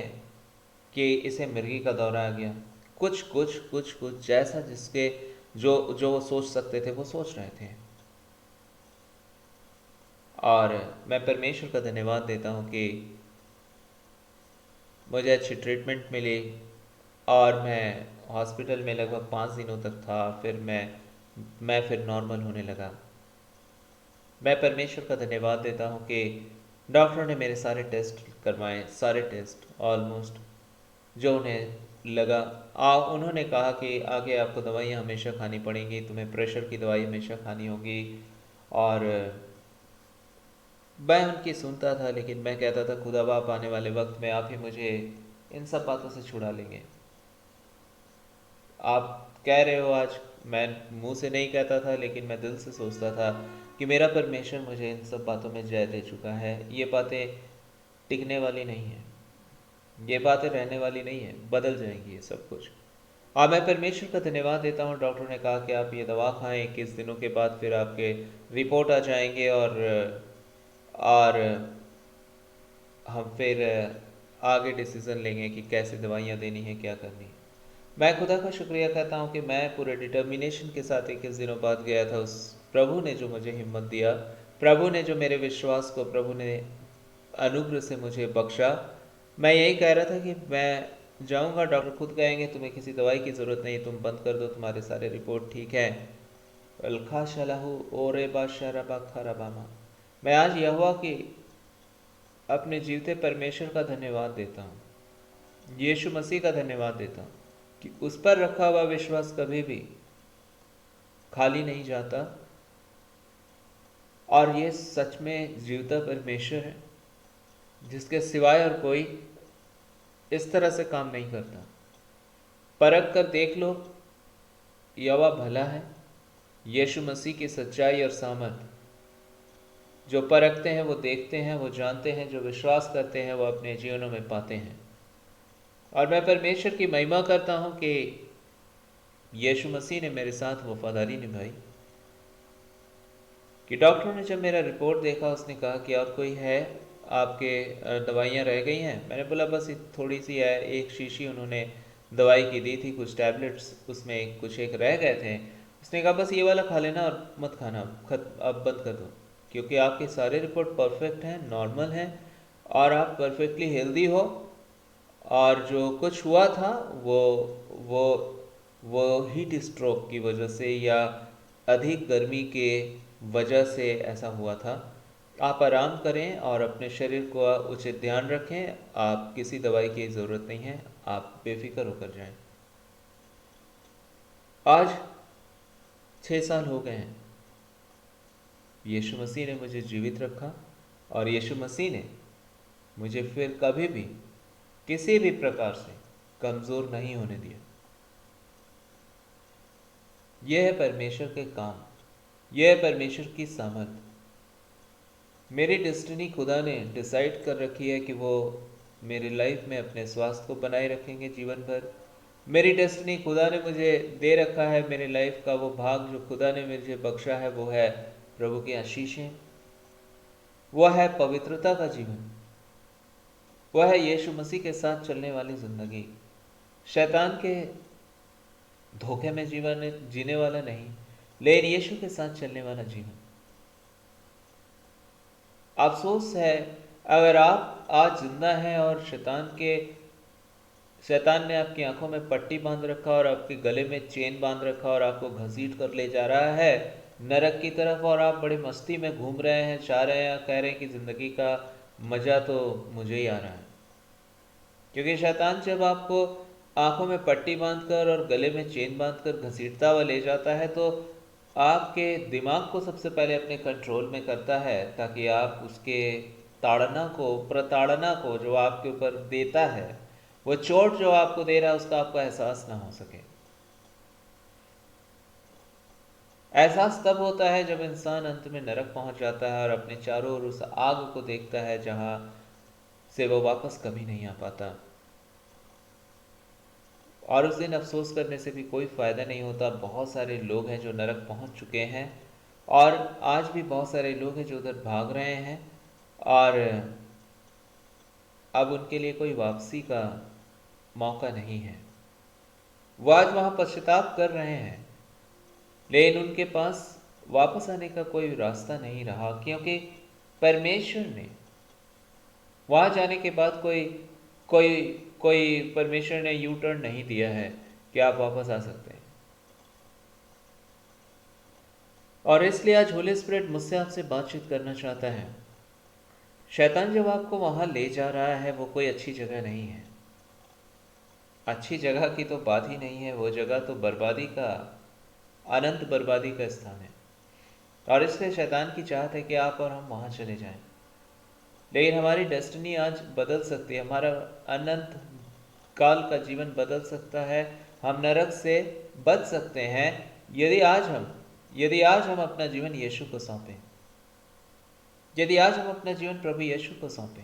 कि इसे मिर्गी का दौरा आ गया, कुछ जैसा जिसके जो जो वो सोच सकते थे वो सोच रहे थे। और मैं परमेश्वर का धन्यवाद देता हूँ कि मुझे अच्छी ट्रीटमेंट मिली, और मैं हॉस्पिटल में लगभग 5 दिनों तक था। फिर मैं मैं फिर नॉर्मल होने लगा। मैं परमेश्वर का धन्यवाद देता हूँ कि डॉक्टर ने मेरे सारे टेस्ट करवाए, सारे टेस्ट ऑलमोस्ट जो उन्हें लगा। उन्होंने कहा कि आगे आपको दवाइयाँ हमेशा खानी पड़ेंगी, तुम्हें प्रेशर की दवाई हमेशा खानी होगी। और मैं उनकी सुनता था, लेकिन मैं कहता था खुदा बाप आने वाले वक्त में आप ही मुझे इन सब बातों से छुड़ा लेंगे। आप कह रहे हो आज, मैं मुंह से नहीं कहता था लेकिन मैं दिल से सोचता था कि मेरा परमेश्वर मुझे इन सब बातों में जय दे चुका है। ये बातें टिकने वाली नहीं है, ये बातें रहने वाली नहीं है, बदल जाएंगी ये सब कुछ। हाँ, मैं परमेश्वर का धन्यवाद देता हूँ। डॉक्टर ने कहा कि आप ये दवा खाएं, 21 दिनों के बाद फिर आपके रिपोर्ट आ जाएंगे और हम फिर आगे डिसीज़न लेंगे कि कैसे दवाइयाँ देनी है, क्या करनी है। मैं खुदा का शुक्रिया कहता हूँ कि मैं पूरे डिटर्मिनेशन के साथ 21 दिनों बाद गया था। उस प्रभु ने जो मुझे हिम्मत दिया, प्रभु ने जो मेरे विश्वास को, प्रभु ने अनुग्रह से मुझे बख्शा। मैं यही कह रहा था कि मैं जाऊंगा, डॉक्टर खुद कहेंगे तुम्हें किसी दवाई की ज़रूरत नहीं, तुम बंद कर दो, तुम्हारे सारे रिपोर्ट ठीक है। अलखा शलाहू ओरे बाशरबा खरबामा। मैं आज यहोवा की अपने जीवते परमेश्वर का धन्यवाद देता हूँ, यीशु मसीह का धन्यवाद देता हूँ कि उस पर रखा हुआ विश्वास कभी भी खाली नहीं जाता। और ये सच में जीवता परमेश्वर है जिसके सिवाय और कोई इस तरह से काम नहीं करता। परख कर देख लो, यहोवा भला है। यीशु मसीह की सच्चाई और सामर्थ, जो परखते हैं वो देखते हैं, वो जानते हैं, जो विश्वास करते हैं वो अपने जीवनों में पाते हैं। और मैं परमेश्वर की महिमा करता हूँ कि यीशु मसीह ने मेरे साथ वफादारी निभाई। कि डॉक्टर ने जब मेरा रिपोर्ट देखा, उसने कहा कि और कोई है, आपके दवाइयाँ रह गई हैं। मैंने बोला बस थोड़ी सी है, एक शीशी उन्होंने दवाई की दी थी, कुछ टैबलेट्स उसमें कुछ एक रह गए थे। उसने कहा बस ये वाला खा लेना और मत खाना, अब बंद कर दो, क्योंकि आपके सारे रिपोर्ट परफेक्ट हैं, नॉर्मल हैं और आप परफेक्टली हेल्दी हो। और जो कुछ हुआ था वो वो हीट स्ट्रोक की वजह से या अधिक गर्मी के वजह से ऐसा हुआ था। आप आराम करें और अपने शरीर को उचित ध्यान रखें। आप किसी दवाई की ज़रूरत नहीं है, आप बेफिक्र होकर जाएं। आज 6 साल हो गए हैं, यीशु मसीह ने मुझे जीवित रखा और यीशु मसीह ने मुझे फिर कभी भी किसी भी प्रकार से कमज़ोर नहीं होने दिया। यह है परमेश्वर के काम, यह है परमेश्वर की सामर्थ। मेरी डेस्टिनी खुदा ने डिसाइड कर रखी है कि वो मेरी लाइफ में अपने स्वास्थ्य को बनाए रखेंगे जीवन भर। मेरी डेस्टिनी खुदा ने मुझे दे रखा है, मेरी लाइफ का वो भाग जो खुदा ने मुझे बख्शा है वो है प्रभु की आशीषें, वह है पवित्रता का जीवन, वह है यीशु मसीह के साथ चलने वाली जिंदगी। शैतान के धोखे में जीवन जीने वाला नहीं, लेकिन यीशु के साथ चलने वाला जीवन। अफसोस है अगर आप आज जिंदा हैं और शैतान ने आपकी आंखों में पट्टी बांध रखा और आपके गले में चेन बांध रखा और आपको घसीट कर ले जा रहा है नरक की तरफ, और आप बड़ी मस्ती में घूम रहे हैं, चाह रहे हैं, कह रहे हैं कि जिंदगी का मजा तो मुझे ही आ रहा है। क्योंकि शैतान जब आपको आंखों में पट्टी बांधकर और गले में चेन बांधकर घसीटता हुआ ले जाता है तो आपके दिमाग को सबसे पहले अपने कंट्रोल में करता है, ताकि आप उसके प्रताड़ना को जो आपके ऊपर देता है, वो चोट जो आपको दे रहा है उसका आपको एहसास ना हो सके। एहसास तब होता है जब इंसान अंत में नरक पहुंच जाता है और अपने चारों ओर उस आग को देखता है जहां से वो वापस कभी नहीं आ पाता। और उस दिन अफसोस करने से भी कोई फ़ायदा नहीं होता। बहुत सारे लोग हैं जो नरक पहुंच चुके हैं और आज भी बहुत सारे लोग हैं जो उधर भाग रहे हैं और अब उनके लिए कोई वापसी का मौका नहीं है। वो आज वहाँ पश्चाताप कर रहे हैं, लेकिन उनके पास वापस आने का कोई रास्ता नहीं रहा, क्योंकि परमेश्वर ने वहाँ जाने के बाद कोई कोई परमेश्वर ने यू टर्न नहीं दिया है कि आप वापस आ सकते हैं। और इसलिए आज होली स्पिरिट मुझसे आपसे बातचीत करना चाहता है। शैतान जब आपको वहां ले जा रहा है वो कोई अच्छी जगह नहीं है। अच्छी जगह की तो बात ही नहीं है, वो जगह तो बर्बादी का, अनंत बर्बादी का स्थान है। और इसलिए शैतान की चाहत है कि आप और हम वहां चले जाएं। लेकिन हमारी डेस्टिनी आज बदल सकती है, हमारा अनंत काल का जीवन बदल सकता है। हम नरक से बच सकते हैं यदि आज हम अपना जीवन यीशु को सौंपें, यदि आज हम अपना जीवन प्रभु यीशु को सौंपें।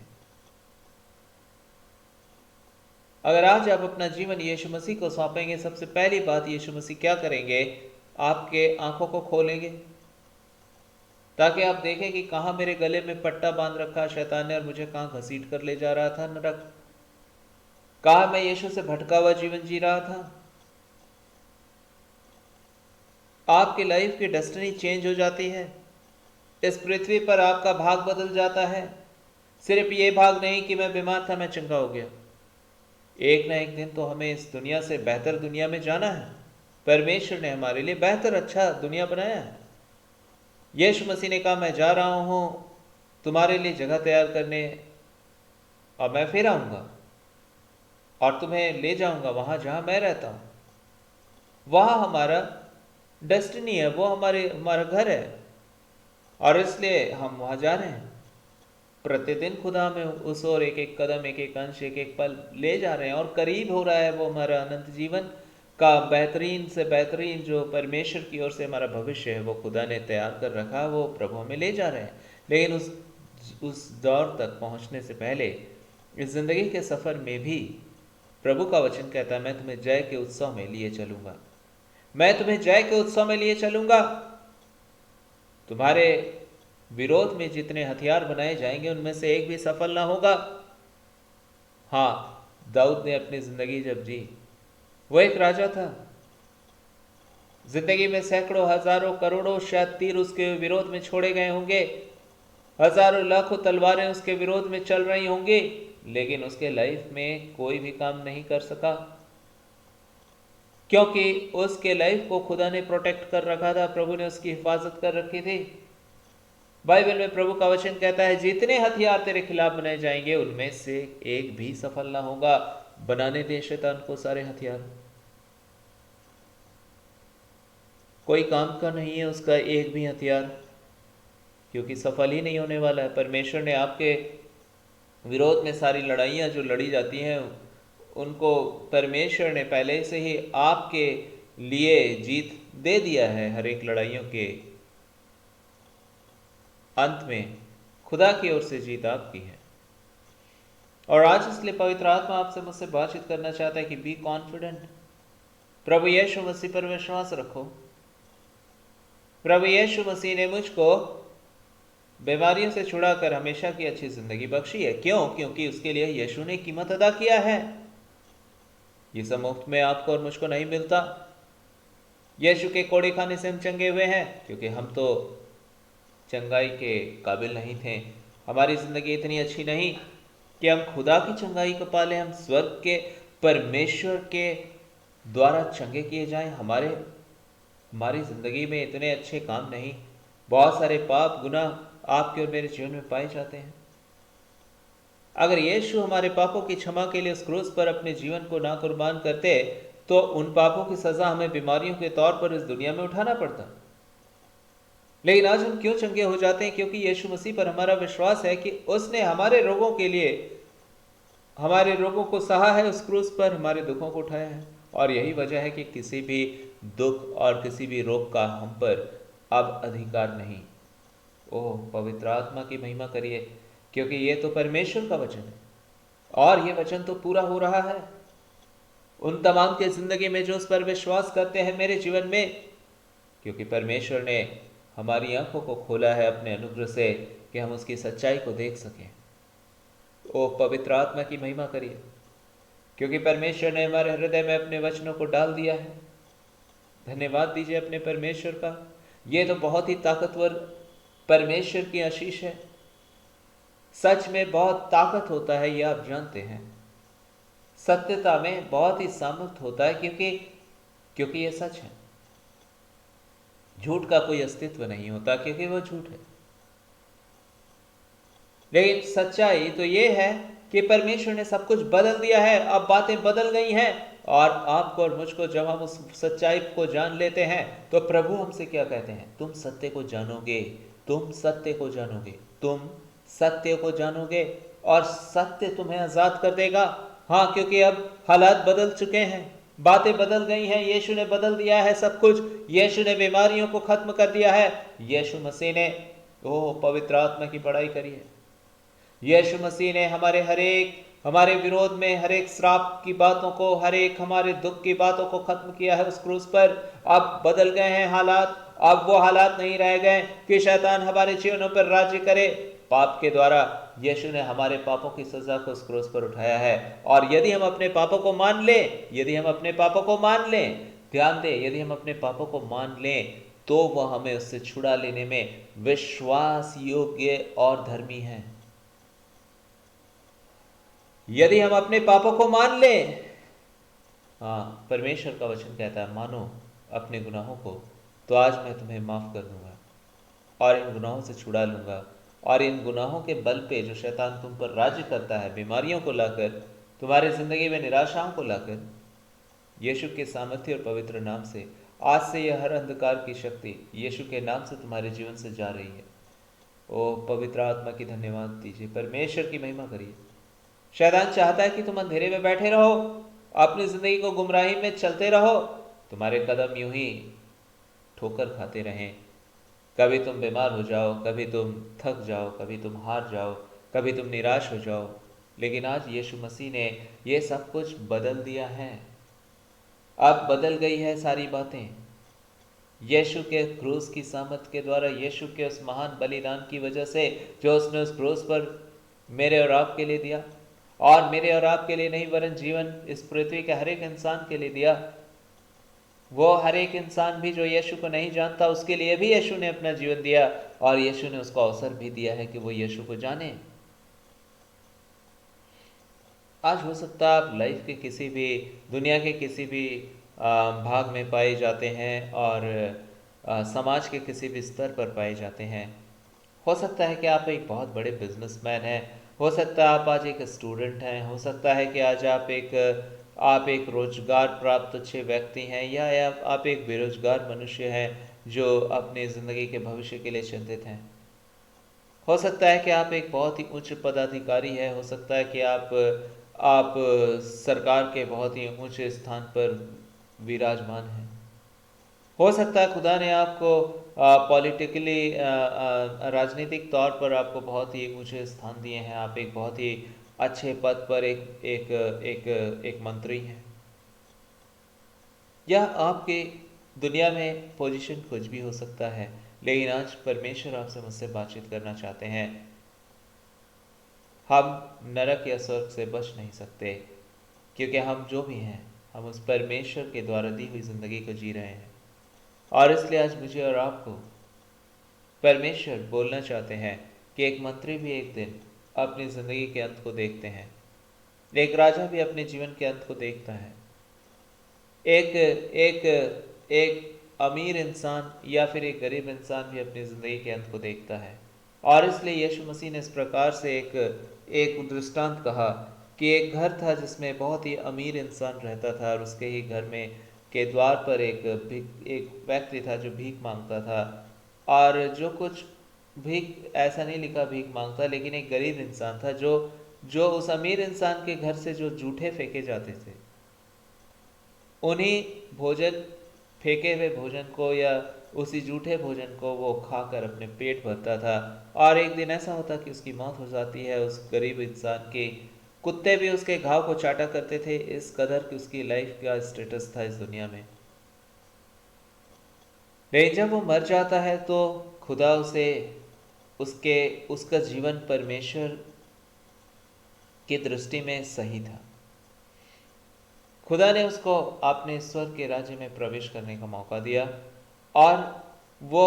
अगर आज आप अपना जीवन यीशु मसीह को सौंपेंगे, सबसे पहली बात यीशु मसीह क्या करेंगे, आपके आंखों को खोलेंगे ताकि आप देखें कि कहां मेरे गले में पट्टा बांध रखा शैतान ने और मुझे कहां घसीट कर ले जा रहा था नरक, कहा मैं यीशु से भटका हुआ जीवन जी रहा था। आपकी लाइफ की डेस्टिनी चेंज हो जाती है। इस पृथ्वी पर आपका भाग बदल जाता है। सिर्फ ये भाग नहीं कि मैं बीमार था, मैं चंगा हो गया। एक ना एक दिन तो हमें इस दुनिया से बेहतर दुनिया में जाना है। परमेश्वर ने हमारे लिए बेहतर अच्छा दुनिया बनाया है। यीशु मसीह ने कहा मैं जा रहा हूं तुम्हारे लिए जगह तैयार करने, और मैं फिर आऊंगा और तुम्हें ले जाऊंगा वहां जहां मैं रहता हूं। वहां हमारा डेस्टिनी है, वो हमारा घर है, और इसलिए हम वहां जा रहे हैं। प्रतिदिन खुदा हमें उस ओर एक एक कदम, एक एक अंश, एक एक पल ले जा रहे हैं, और करीब हो रहा है वो हमारा अनंत जीवन का बेहतरीन से बेहतरीन जो परमेश्वर की ओर से हमारा भविष्य है वो खुदा ने तैयार कर रखा, वो प्रभु हमें ले जा रहे हैं। लेकिन उस दौर तक पहुंचने से पहले इस जिंदगी के सफर में भी प्रभु का वचन कहता है मैं तुम्हें जय के उत्सव में लिए चलूंगा, मैं तुम्हें जय के उत्सव में लिए चलूंगा। तुम्हारे विरोध में जितने हथियार बनाए जाएंगे उनमें से एक भी सफल ना होगा। हाँ, दाऊद ने अपनी जिंदगी जब जी, वो एक राजा था, जिंदगी में सैकड़ों हजारों करोड़ों शायद तीर उसके विरोध में छोड़े गए होंगे, हजारों लाखों तलवारें उसके विरोध में चल रही होंगी, लेकिन उसके लाइफ में कोई भी काम नहीं कर सका, क्योंकि उसके लाइफ को खुदा ने प्रोटेक्ट कर रखा था, प्रभु ने उसकी हिफाजत कर रखी थी। बाइबल में प्रभु का वचन कहता है जितने हथियार तेरे खिलाफ बनाए जाएंगे उनमें से एक भी सफल ना होगा। बनाने दे शैतान को सारे हथियार, कोई काम का नहीं है उसका एक भी हथियार, क्योंकि सफल ही नहीं होने वाला है। परमेश्वर ने आपके विरोध में सारी लड़ाइयाँ जो लड़ी जाती हैं उनको परमेश्वर ने पहले से ही आपके लिए जीत दे दिया है। हर एक लड़ाइयों के अंत में खुदा की ओर से जीत आपकी है। और आज इसलिए पवित्र आत्मा आपसे मुझसे बातचीत करना चाहता है कि बी कॉन्फिडेंट, प्रभु यीशु मसीह पर विश्वास रखो। प्रभु यीशु मसीह ने मुझको बीमारियों से छुड़ाकर हमेशा की अच्छी जिंदगी बख्शी है। क्यों? क्योंकि उसके लिए यीशु ने कीमत अदा किया है। ये सब मुफ्त में आपको और मुझको नहीं मिलता। यीशु के कोड़े खाने से हम चंगे हुए हैं, क्योंकि हम तो चंगाई के काबिल नहीं थे। हमारी जिंदगी इतनी अच्छी नहीं कि हम खुदा की चंगाई को पाले, हम स्वर्ग के परमेश्वर के द्वारा चंगे किए जाएं। हमारी जिंदगी में इतने अच्छे काम नहीं, बहुत सारे पाप गुनाह आपके और मेरे जीवन में पाए जाते हैं। अगर यीशु हमारे पापों की क्षमा के लिए उस क्रूस पर अपने जीवन को ना कुर्बान करते तो उन पापों की सजा हमें बीमारियों के तौर पर इस दुनिया में उठाना पड़ता। लेकिन आज हम क्यों चंगे हो जाते हैं? क्योंकि यीशु मसीह पर हमारा विश्वास है कि उसने हमारे रोगों के लिए हमारे रोगों को सहा है, उस क्रूस पर हमारे दुखों को उठाया है। और यही वजह है कि किसी भी दुख और किसी भी रोग का हम पर अब अधिकार नहीं। ओह, पवित्र आत्मा की महिमा करिए, क्योंकि ये तो परमेश्वर का वचन है और ये वचन तो पूरा हो रहा है उन तमाम के जिंदगी में जो उस पर विश्वास करते हैं मेरे जीवन में, क्योंकि परमेश्वर ने हमारी आंखों को खोला है अपने अनुग्रह से कि हम उसकी सच्चाई को देख सकें। ओ पवित्र आत्मा की महिमा करिए, क्योंकि परमेश्वर ने हमारे हृदय में अपने वचनों को डाल दिया है। धन्यवाद दीजिए अपने परमेश्वर का। ये तो बहुत ही ताकतवर परमेश्वर की आशीष है। सच में बहुत ताकत होता है, ये आप जानते हैं। सत्यता में बहुत ही सामर्थ्य होता है, क्योंकि ये सच है। झूठ का कोई अस्तित्व नहीं होता क्योंकि वो झूठ है। लेकिन सच्चाई तो ये है कि परमेश्वर ने सब कुछ बदल दिया है, अब बातें बदल गई हैं। और आपको और मुझको जब हम उस सच्चाई को जान लेते हैं तो प्रभु हमसे क्या कहते हैं, तुम सत्य को जानोगे, तुम सत्य को जानोगे, तुम सत्य को जानोगे और सत्य तुम्हें आजाद कर देगा। हाँ, क्योंकि अब हालात बदल चुके हैं, बातें बदल गई हैं। यीशु ने बदल दिया है सब कुछ। यीशु ने बीमारियों को खत्म कर दिया है। यीशु मसीह ने पवित्र आत्मा की पढ़ाई करी है। यीशु मसीह ने हमारे विरोध में हर एक श्राप की बातों को, हर एक हमारे दुख की बातों को खत्म किया है उस क्रूस पर। अब बदल गए हैं हालात। अब वो हालात नहीं रह गए कि शैतान हमारे जीवनों पर राज्य करे। पाप के द्वारा यीशु ने हमारे पापों की सजा को उस क्रूस पर उठाया है। और यदि हम अपने पापों को मान लें, यदि हम अपने पापों को मान लें, ध्यान दें, यदि हम अपने पापों को मान लें तो वह हमें उससे छुड़ा लेने में विश्वास योग्य और धर्मी है। यदि हम अपने पापों को मान लें, हाँ, परमेश्वर का वचन कहता है मानो अपने गुनाहों को, तो आज मैं तुम्हें माफ कर दूंगा और इन गुनाहों से छुड़ा लूंगा। और इन गुनाहों के बल पे जो शैतान तुम पर राज्य करता है, बीमारियों को लाकर, तुम्हारी जिंदगी में निराशाओं को लाकर, यीशु के सामर्थ्य और पवित्र नाम से आज से यह हर अंधकार की शक्ति यीशु के नाम से तुम्हारे जीवन से जा रही है। ओ पवित्र आत्मा की धन्यवाद दीजिए, परमेश्वर की महिमा करिए। शैतान चाहता है कि तुम अंधेरे में बैठे रहो, अपनी जिंदगी को गुमराही में चलते रहो, तुम्हारे कदम यूं ही ठोकर खाते रहें। कभी तुम बीमार हो जाओ, कभी तुम थक जाओ, कभी तुम हार जाओ, कभी तुम निराश हो जाओ। लेकिन आज यीशु मसीह ने ये सब कुछ बदल दिया है। अब बदल गई है सारी बातें। यीशु के क्रूस की सामर्थ के द्वारा, यीशु के उस महान बलिदान की वजह से जो उसने उस क्रूस पर मेरे और आपके लिए दिया, और मेरे और आपके लिए नहीं वरन जीवन इस पृथ्वी के हर एक इंसान के लिए दिया। वो हर एक इंसान भी जो यीशु को नहीं जानता उसके लिए भी यीशु ने अपना जीवन दिया, और यीशु ने उसको अवसर भी दिया है कि वो यीशु को जाने। आज हो सकता है आप लाइफ के किसी भी, दुनिया के किसी भी भाग में पाए जाते हैं और समाज के किसी भी स्तर पर पाए जाते हैं। हो सकता है कि आप एक बहुत बड़े बिजनेसमैन हैं, हो सकता है आप आज एक स्टूडेंट हैं, हो सकता है कि आज आप एक रोजगार प्राप्त अच्छे व्यक्ति हैं, या आप एक बेरोजगार मनुष्य हैं जो अपनी ज़िंदगी के भविष्य के लिए चिंतित हैं। हो सकता है कि आप एक बहुत ही उच्च पदाधिकारी हैं, हो सकता है कि आप सरकार के बहुत ही ऊंचे स्थान पर विराजमान हैं। हो सकता है खुदा ने आपको पॉलिटिकली राजनीतिक तौर पर आपको बहुत ही ऊंचे स्थान दिए हैं, आप एक बहुत ही अच्छे पद पर एक मंत्री हैं, या आपके दुनिया में पोजीशन कुछ भी हो सकता है। लेकिन आज परमेश्वर आपसे मुझसे बातचीत करना चाहते हैं। हम नरक या स्वर्ग से बच नहीं सकते, क्योंकि हम जो भी हैं हम उस परमेश्वर के द्वारा दी हुई जिंदगी को जी रहे हैं। और इसलिए आज मुझे और आपको परमेश्वर बोलना चाहते हैं कि एक मंत्री भी एक दिन अपनी जिंदगी के अंत को देखते हैं, एक राजा भी अपने जीवन के अंत को देखता है, एक एक एक अमीर इंसान या फिर एक गरीब इंसान भी अपनी जिंदगी के अंत को देखता है। और इसलिए यीशु मसीह ने इस प्रकार से एक दृष्टांत कहा कि एक घर था जिसमें बहुत ही अमीर इंसान रहता था, और उसके ही घर में के द्वार पर एक व्यक्ति था जो भीख मांगता था। और जो कुछ भीख, ऐसा नहीं लिखा भीख मांगता, लेकिन एक गरीब इंसान था जो उस अमीर इंसान के घर से जो जूठे फेंके जाते थे, उन्हीं भोजन, फेंके हुए भोजन को या उसी जूठे भोजन को वो खाकर अपने पेट भरता था। और एक दिन ऐसा होता कि उसकी मौत हो जाती है। उस गरीब इंसान की कुत्ते भी उसके घाव को चाटा करते थे, इस कदर कि उसकी लाइफ का स्टेटस था इस दुनिया में। लेकिन जब वो मर जाता है तो खुदा उसका जीवन परमेश्वर की दृष्टि में सही था। खुदा ने उसको अपने स्वर्ग के राज्य में प्रवेश करने का मौका दिया, और वो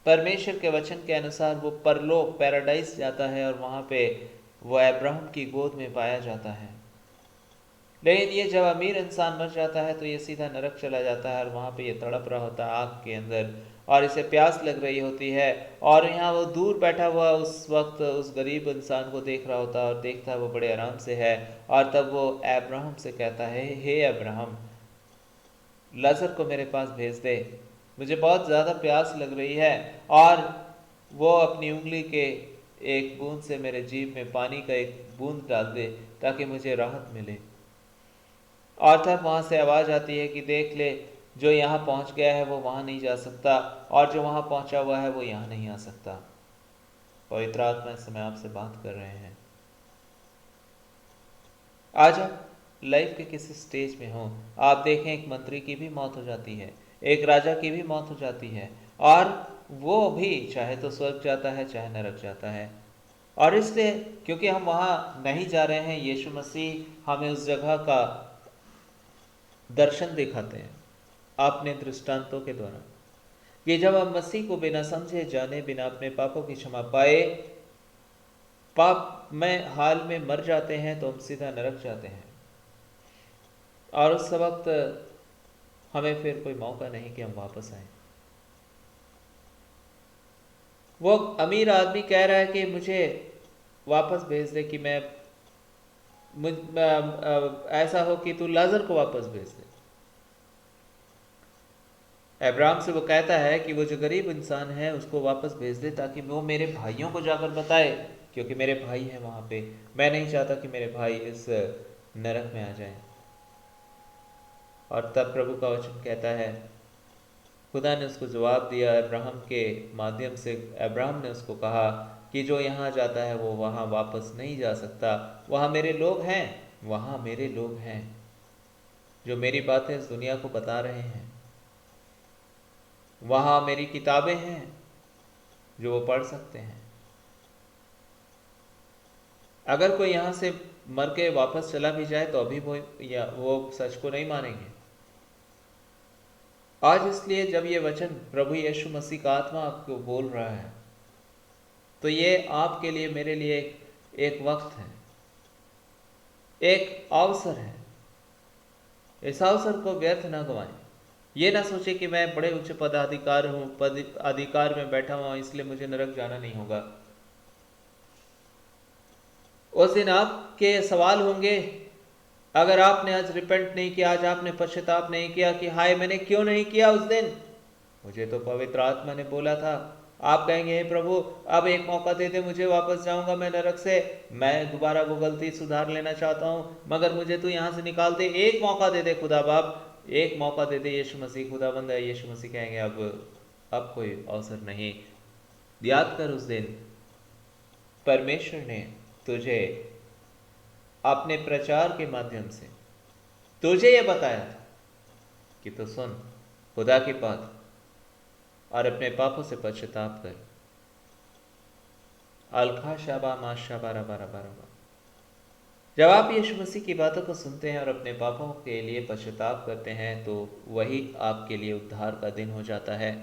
परमेश्वर के वचन के अनुसार वो परलोक, पैराडाइज जाता है, और वहाँ पे वो अब्राहम की गोद में पाया जाता है। लेकिन ये जब अमीर इंसान मर जाता है तो ये सीधा नरक चला जाता है, और वहाँ पे ये तड़प रहा होता है आग के अंदर, और इसे प्यास लग रही होती है, और यहाँ वो दूर बैठा हुआ उस वक्त उस गरीब इंसान को देख रहा होता है, और देखता है वो बड़े आराम से है, और तब वो अब्राहम से कहता है, हे अब्राहम, लाजर को मेरे पास भेज दे, मुझे बहुत ज़्यादा प्यास लग रही है, और वो अपनी उंगली के एक बूंद से मेरे जीभ में पानी का एक बूंद डाल दे ताकि मुझे राहत मिले। और तब वहाँ से आवाज़ आती है कि देख ले, जो यहाँ पहुँच गया है वो वहाँ नहीं जा सकता, और जो वहाँ पहुँचा हुआ है वो यहाँ नहीं आ सकता। पवित्र आत्मा इस समय आपसे बात कर रहे हैं। आज आप लाइफ के किसी स्टेज में हो, आप देखें एक मंत्री की भी मौत हो जाती है, एक राजा की भी मौत हो जाती है, और वो भी चाहे तो स्वर्ग जाता है चाहे नरक जाता है। और इसलिए क्योंकि हम वहाँ नहीं जा रहे हैं, यीशु मसीह हमें उस जगह का दर्शन दिखाते हैं अपने दृष्टांतों के द्वारा, कि जब हम मसीह को बिना समझे जाने, बिना अपने पापों की क्षमा पाए, पाप में हाल में मर जाते हैं, तो हम सीधा नरक जाते हैं, और उस वक्त हमें फिर कोई मौका नहीं कि हम वापस आए। वो अमीर आदमी कह रहा है कि मुझे वापस भेज दे, कि मैं ऐसा हो कि तू लाजर को वापस भेज दे। अब्राहम से वो कहता है कि वो जो गरीब इंसान है उसको वापस भेज दे, ताकि वो मेरे भाइयों को जाकर बताए, क्योंकि मेरे भाई हैं वहाँ पे, मैं नहीं चाहता कि मेरे भाई इस नरक में आ जाएं। और तब प्रभु का वचन कहता है, खुदा ने उसको जवाब दिया अब्राहम के माध्यम से। अब्राहम ने उसको कहा कि जो यहाँ जाता है वो वहाँ वापस नहीं जा सकता, वहाँ मेरे लोग हैं, वहाँ मेरे लोग हैं जो मेरी बातें इस दुनिया को बता रहे हैं, वहाँ मेरी किताबें हैं जो वो पढ़ सकते हैं। अगर कोई यहाँ से मर के वापस चला भी जाए तो अभी वो सच को नहीं मानेंगे। आज इसलिए जब ये वचन प्रभु यीशु मसीह का आत्मा आपको बोल रहा है, तो ये आपके लिए, मेरे लिए एक वक्त है, एक अवसर है। इस अवसर को व्यर्थ ना गवाएं। ये ना सोचे कि मैं बड़े उच्च पदाधिकार हूँ, अधिकार में बैठा हुआ, इसलिए मुझे नरक जाना नहीं होगा। उस दिन आपके सवाल होंगे, अगर आपने आज रिपेंट नहीं किया, आज आपने पश्चाताप नहीं किया कि हाय मैंने क्यों नहीं किया उस दिन, मुझे तो पवित्र आत्मा ने बोला था। आप कहेंगे, हे प्रभु अब एक मौका दे दे, मुझे वापस जाऊंगा मैं नरक से, मैं दोबारा वो गलती सुधार लेना चाहता हूँ, मगर मुझे तो यहाँ से निकाल दे, एक मौका दे दे खुदा बाप, एक मौका दे दे यीशु मसीह। खुदाबंद है यीशु मसीह कहेंगे, अब कोई अवसर नहीं। याद कर उस दिन परमेश्वर ने तुझे अपने प्रचार के माध्यम से तुझे ये बताया था कि तो सुन खुदा की बात और अपने पापों से पश्चाताप कर। अलखा शाबा मा शाबा रबा रबा रबा। जब आप यीशु मसीह की बातों को सुनते हैं और अपने पापों के लिए पश्चाताप करते हैं, तो वही आपके लिए उद्धार का दिन हो जाता है।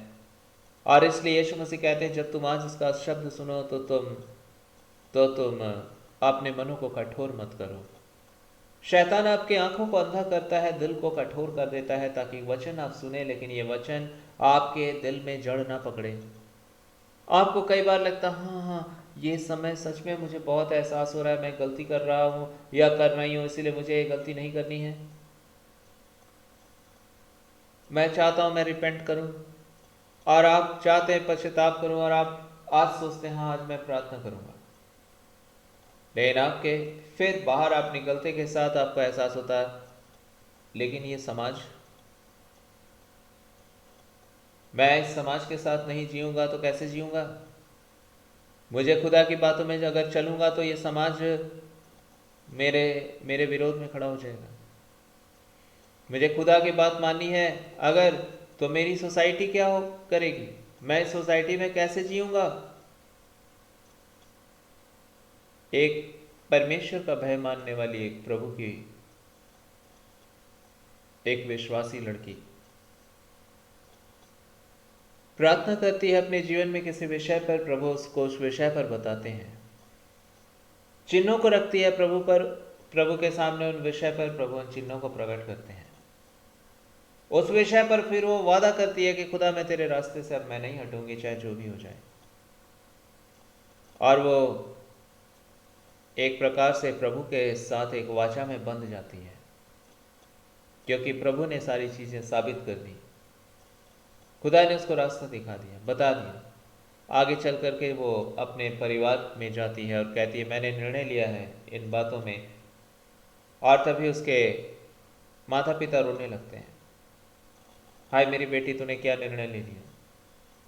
और इसलिए यीशु मसीह कहते हैं, जब तुम आज इसका शब्द सुनो तो तुम अपने मनों को कठोर मत करो। शैतान आपकी आंखों को अंधा करता है, दिल को कठोर कर देता है, ताकि वचन आप सुने, लेकिन ये वचन आपके दिल में जड़ ना पकड़े। आपको कई बार लगता हाँ ये समय सच में मुझे बहुत एहसास हो रहा है, मैं गलती कर रहा हूँ या कर रही हूँ, इसीलिए मुझे ये गलती नहीं करनी है, मैं चाहता हूँ मैं रिपेंट करूँ, और आप चाहते हैं पश्चाताप करूँ, और आप आज सोचते हैं हाँ आज मैं प्रार्थना करूँगा, लेकिन आपके फिर बाहर आप निकलते के साथ आपको एहसास होता है, लेकिन ये समाज, मैं इस समाज के साथ नहीं जीऊँगा तो कैसे जीऊँगा, मुझे खुदा की बातों में अगर चलूँगा तो ये समाज मेरे विरोध में खड़ा हो जाएगा। मुझे खुदा की बात माननी है अगर, तो मेरी सोसाइटी क्या करेगी, मैं इस सोसाइटी में कैसे जीऊँगा। एक परमेश्वर का भय मानने वाली एक प्रभु की एक विश्वासी लड़की प्रार्थना करती है अपने जीवन में किसी विषय पर, प्रभु उसको उस विषय पर बताते हैं, चिन्हों को रखती है प्रभु पर, प्रभु के सामने उन विषय पर प्रभु उन चिन्हों को प्रकट करते हैं। उस विषय पर फिर वो वादा करती है कि खुदा मैं तेरे रास्ते से अब मैं नहीं हटूंगी, चाहे जो भी हो जाए। और वो एक प्रकार से प्रभु के साथ एक वाचा में बंध जाती है, क्योंकि प्रभु ने सारी चीजें साबित कर दी। खुदा ने उसको रास्ता दिखा दिया, बता दिया। आगे चल करके वो अपने परिवार में जाती है और कहती है मैंने निर्णय लिया है इन बातों में। और तभी उसके माता पिता रोने लगते हैं, हाय मेरी बेटी तूने क्या निर्णय ले लिया,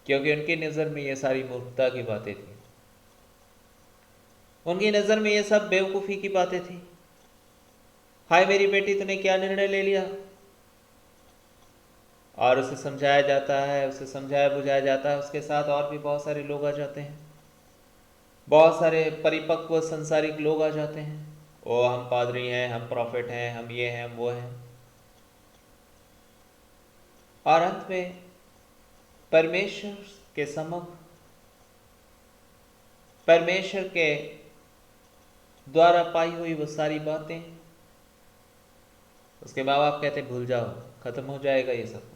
क्योंकि उनकी नज़र में ये सारी मूर्खता की बातें थी, उनकी नज़र में ये सब बेवकूफ़ी की बातें थी। हाय मेरी बेटी तूने क्या निर्णय ले लिया। और उसे समझाया जाता है, उसे समझाया बुझाया जाता है। उसके साथ और भी बहुत सारे लोग आ जाते हैं, बहुत सारे परिपक्व संसारिक लोग आ जाते हैं। ओ हम पादरी हैं, हम प्रॉफिट हैं, हम ये हैं, हम वो हैं। और अंत में परमेश्वर के सम्मुख, परमेश्वर के द्वारा पाई हुई वो सारी बातें उसके माँ बाप कहते भूल जाओ, खत्म हो जाएगा ये सब कुछ।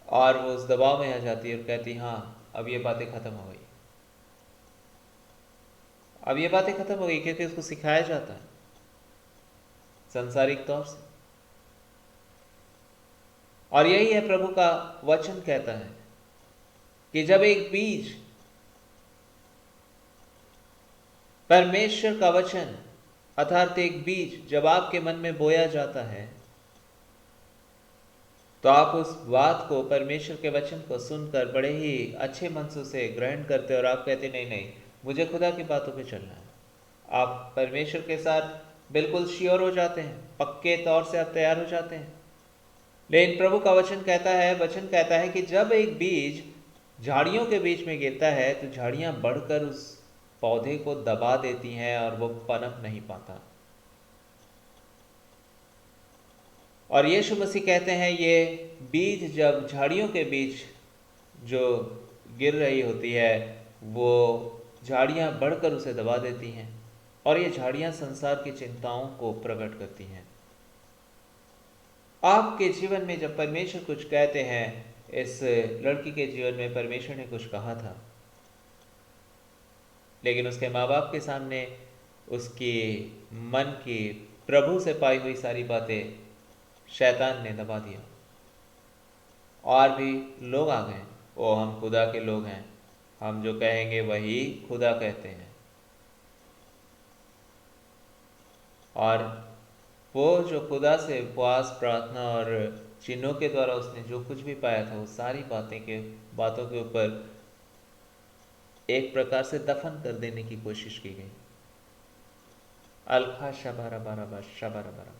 और वो उस दबाव में आ जाती है और कहती हाँ अब ये बातें खत्म हो गई, अब ये बातें खत्म हो गई, क्योंकि उसको सिखाया जाता है संसारिक तौर से। और यही है प्रभु का वचन कहता है कि जब एक बीज, परमेश्वर का वचन अर्थात एक बीज जब आपके मन में बोया जाता है, तो आप उस बात को, परमेश्वर के वचन को सुनकर बड़े ही अच्छे मन से उसे ग्रहण करते और आप कहते नहीं नहीं मुझे खुदा की बातों पे चलना है। आप परमेश्वर के साथ बिल्कुल श्योर हो जाते हैं, पक्के तौर से आप तैयार हो जाते हैं। लेकिन प्रभु का वचन कहता है कि जब एक बीज झाड़ियों के बीच में गिरता है तो झाड़ियां बढ़कर उस पौधे को दबा देती हैं और वो पनप नहीं पाता। और यीशु मसीह कहते हैं ये बीज जब झाड़ियों के बीच जो गिर रही होती है, वो झाड़ियां बढ़कर उसे दबा देती हैं और ये झाड़ियां संसार की चिंताओं को प्रकट करती हैं। आपके जीवन में जब परमेश्वर कुछ कहते हैं, इस लड़की के जीवन में परमेश्वर ने कुछ कहा था, लेकिन उसके माँ बाप के सामने उसकी मन की प्रभु से पाई हुई सारी बातें शैतान ने दबा दिया। और भी लोग आ गए, ओ हम खुदा के लोग हैं, हम जो कहेंगे वही खुदा कहते हैं। और वो जो खुदा से उपवास, प्रार्थना और चिन्हों के द्वारा उसने जो कुछ भी पाया था, वो सारी बातों के ऊपर एक प्रकार से दफन कर देने की कोशिश की गई। अलखा शबारा बारा शबारा बारा।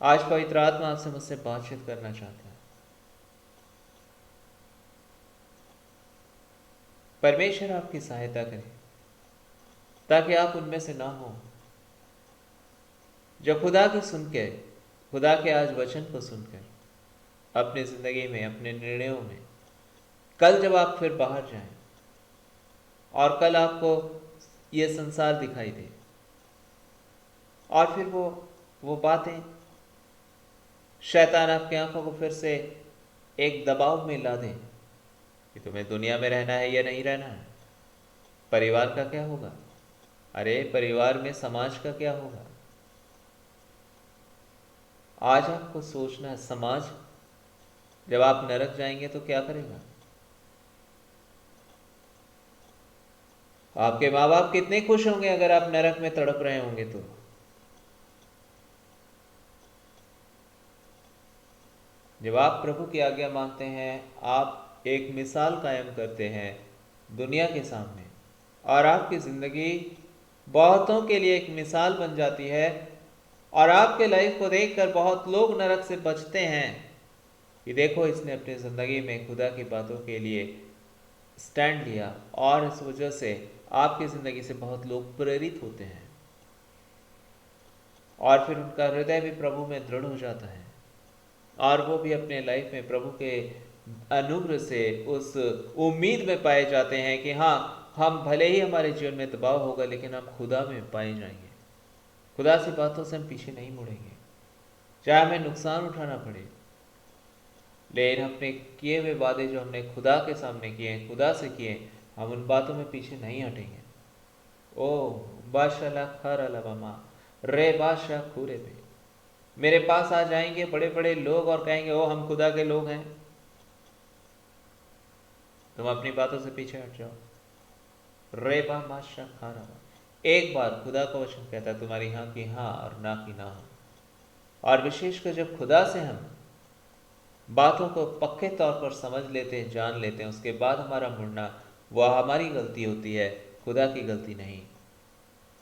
आज पवित्र आत्मा आपसे मुझसे बातचीत करना चाहता है। परमेश्वर आपकी सहायता करे ताकि आप उनमें से ना हो जो खुदा के सुनकर, खुदा के आज वचन को सुनकर अपनी जिंदगी में, अपने निर्णयों में, कल जब आप फिर बाहर जाएं और कल आपको ये संसार दिखाई दे और फिर वो बातें, शैतान आपकी आंखों को फिर से एक दबाव में ला दे कि तुम्हें दुनिया में रहना है या नहीं रहना है, परिवार का क्या होगा, अरे परिवार में समाज का क्या होगा। आज आपको सोचना है, समाज जब आप नरक जाएंगे तो क्या करेगा। आपके माँ बाप कितने खुश होंगे अगर आप नरक में तड़प रहे होंगे तो। जब आप प्रभु की आज्ञा मानते हैं, आप एक मिसाल कायम करते हैं दुनिया के सामने और आपकी ज़िंदगी बहुतों के लिए एक मिसाल बन जाती है और आपके लाइफ को देखकर बहुत लोग नरक से बचते हैं कि देखो इसने अपनी ज़िंदगी में खुदा की बातों के लिए स्टैंड लिया और इस वजह से आपकी ज़िंदगी से बहुत लोग प्रेरित होते हैं और फिर उनका हृदय भी प्रभु में दृढ़ हो जाता है और वो भी अपने लाइफ में प्रभु के अनुग्रह से उस उम्मीद में पाए जाते हैं कि हाँ हम भले ही हमारे जीवन में दबाव होगा, लेकिन हम खुदा में पाए जाएंगे। खुदा से बातों से हम पीछे नहीं मुड़ेंगे, चाहे हमें नुकसान उठाना पड़े, लेकिन अपने किए हुए वादे जो हमने खुदा के सामने किए हैं, खुदा से किए, हम उन बातों में पीछे नहीं हटेंगे। ओ बादशाह खरा लबामा रे बादशाह खूरे पे मेरे पास आ जाएंगे बड़े बड़े लोग और कहेंगे ओ हम खुदा के लोग हैं, तुम अपनी बातों से पीछे हट जाओ। रे बादशाह खारा, एक बार खुदा का वचन कहता है तुम्हारी हाँ की हाँ और ना की ना हो। और विशेषकर जब खुदा से हम बातों को पक्के तौर पर समझ लेते हैं, जान लेते हैं, उसके बाद हमारा मुड़ना वह हमारी गलती होती है, खुदा की गलती नहीं।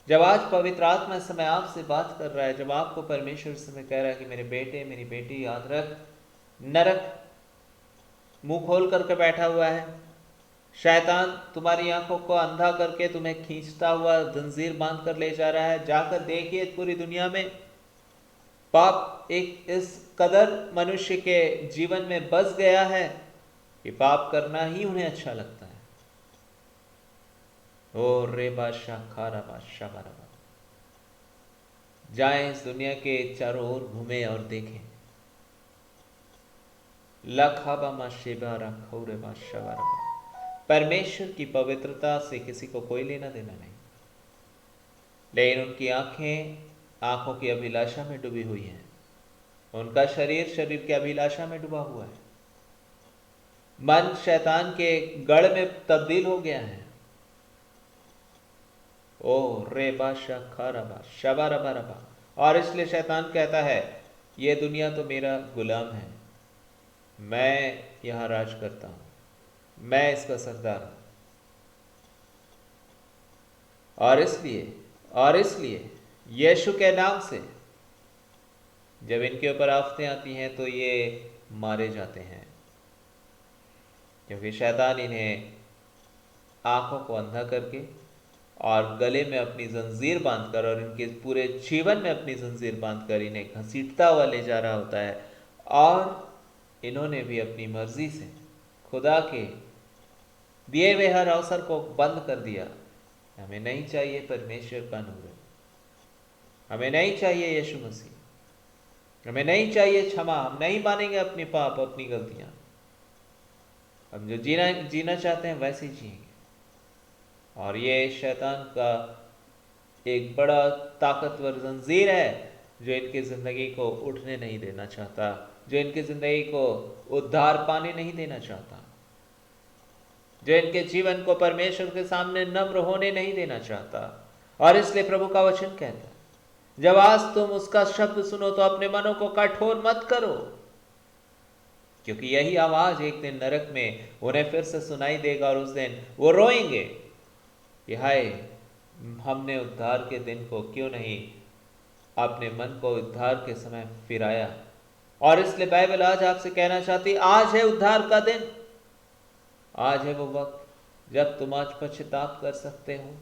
जब आज पवित्र आत्मा इस समय आपसे बात कर रहा है, जब आपको परमेश्वर इस समय कह रहा है कि मेरे बेटे मेरी बेटी याद रख, नरक मुंह खोल करके बैठा हुआ है, शैतान तुम्हारी आंखों को अंधा करके तुम्हें खींचता हुआ जंजीर बांध कर ले जा रहा है। जाकर देखिए पूरी दुनिया में पाप एक इस कदर मनुष्य के जीवन में बस गया है कि पाप करना ही उन्हें अच्छा लगता है। ओ रे बादशाह खारा बादशाह बारा, जाएं इस दुनिया के चारों ओर घूमें और देखें। लखाबा शेबा रखौरे बादशाह बारा, परमेश्वर की पवित्रता से किसी को कोई लेना देना नहीं, लेकिन उनकी आंखें आंखों की अभिलाषा में डूबी हुई हैं, उनका शरीर शरीर की अभिलाषा में डूबा हुआ है, मन शैतान के गढ़ में तब्दील हो गया है। ओ रे बादशाह खारबा शबा रबा रबा, और इसलिए शैतान कहता है ये दुनिया तो मेरा गुलाम है, मैं यहां राज करता हूं, मैं इसका सरदार हूं। और इसलिए यीशु के नाम से जब इनके ऊपर आफतें आती हैं तो ये मारे जाते हैं, क्योंकि शैतान इन्हें आंखों को अंधा करके और गले में अपनी जंजीर बांधकर और इनके पूरे जीवन में अपनी जंजीर बांधकर इन्हें घसीटता हुआ ले जा रहा होता है। और इन्होंने भी अपनी मर्जी से खुदा के दिए हुए हर अवसर को बंद कर दिया। हमें नहीं चाहिए परमेश्वर का नूर, हमें नहीं चाहिए यीशु मसीह, हमें नहीं चाहिए क्षमा, हम नहीं मानेंगे अपनी पाप अपनी गलतियां, हम जो जीना चाहते हैं वैसे ही जिएंगे। और ये शैतान का एक बड़ा ताकतवर जंजीर है जो इनकी जिंदगी को उठने नहीं देना चाहता, जो इनकी जिंदगी को उद्धार पाने नहीं देना चाहता, जो इनके जीवन को परमेश्वर के सामने नम्र होने नहीं देना चाहता। और इसलिए प्रभु का वचन कहता है जब आज तुम उसका शब्द सुनो तो अपने मनों को कठोर मत करो, क्योंकि यही आवाज एक दिन नरक में उन्हें फिर से सुनाई देगा और उस दिन वो रोएंगे कि हाय हमने उद्धार के दिन को क्यों नहीं अपने मन को उद्धार के समय फिराया। और इसलिए बाइबल आज आपसे कहना चाहती आज है उद्धार का दिन, आज है वो वक्त जब तुम आज पश्चाताप कर सकते हो।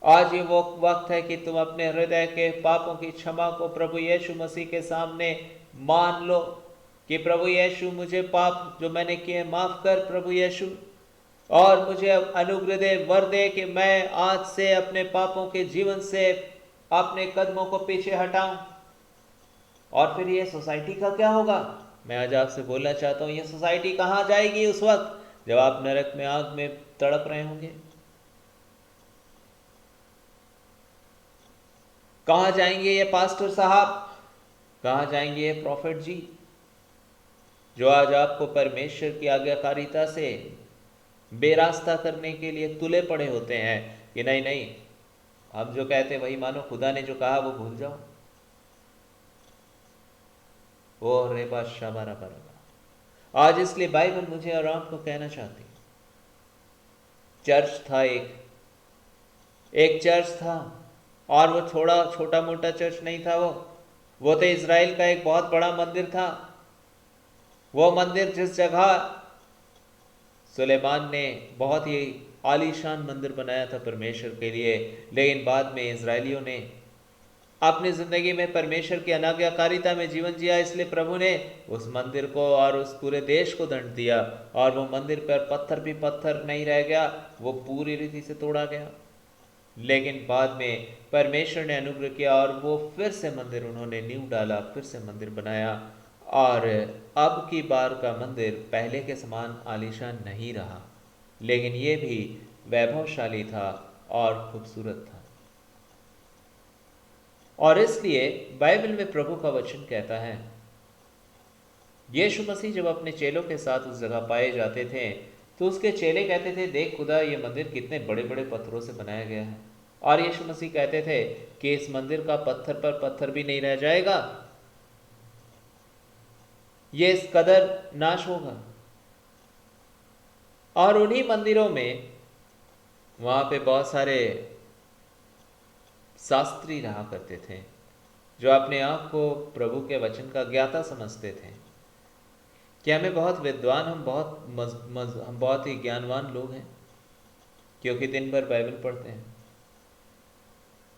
आज ये वो वक्त है कि तुम अपने हृदय के पापों की क्षमा को प्रभु यीशु मसीह के सामने मान लो कि प्रभु यीशु मुझे पाप जो मैंने किए माफ कर प्रभु यीशु, और मुझे अनुग्रह दे, वर दे कि मैं आज से अपने पापों के जीवन से अपने कदमों को पीछे हटाऊं। और फिर ये सोसाइटी का क्या होगा? मैं आज आपसे बोलना चाहता हूं ये सोसाइटी कहां जाएगी उस वक्त जब आप नरक में आग में तड़प रहे होंगे। कहां जाएंगे ये पास्टर साहब, कहां जाएंगे ये प्रॉफिट जी, जो आज आपको परमेश्वर की आज्ञाकारिता से बेरास्ता करने के लिए तुले पड़े होते हैं कि नहीं नहीं हम जो कहते हैं वही मानो, खुदा ने जो कहा वो भूल जाओ। वो रे बादशाह बारा बारा। आज इसलिए बाइबल मुझे और आपको कहना चाहती, चर्च था एक चर्च था, और वो छोटा मोटा चर्च नहीं था, वो तो इज़राइल का एक बहुत बड़ा मंदिर था। वो मंदिर जिस जगह सुलेमान ने बहुत ही आलीशान मंदिर बनाया था परमेश्वर के लिए, लेकिन बाद में इजरायलियों ने अपनी जिंदगी में परमेश्वर की अनाज्ञाकारिता में जीवन जिया, इसलिए प्रभु ने उस मंदिर को और उस पूरे देश को दंड दिया और वो मंदिर पर पत्थर भी पत्थर नहीं रह गया, वो पूरी रीति से तोड़ा गया। लेकिन बाद में परमेश्वर ने अनुग्रह किया और वो फिर से मंदिर उन्होंने नींव डाला, फिर से मंदिर बनाया और अब की बार का मंदिर पहले के समान आलीशान नहीं रहा, लेकिन ये भी वैभवशाली था और खूबसूरत था। और इसलिए बाइबल में प्रभु का वचन कहता है, यीशु मसीह जब अपने चेलों के साथ उस जगह पाए जाते थे तो उसके चेले कहते थे, देख खुदा, ये मंदिर कितने बड़े बड़े पत्थरों से बनाया गया है। और यीशु मसीह कहते थे कि इस मंदिर का पत्थर पर पत्थर भी नहीं रह जाएगा, ये इस कदर नाश होगा। और उन्हीं मंदिरों में वहां पे बहुत सारे शास्त्री रहा करते थे जो अपने आप को प्रभु के वचन का ज्ञाता समझते थे कि हमें बहुत विद्वान, हम बहुत ही ज्ञानवान लोग हैं, क्योंकि दिन भर बाइबल पढ़ते हैं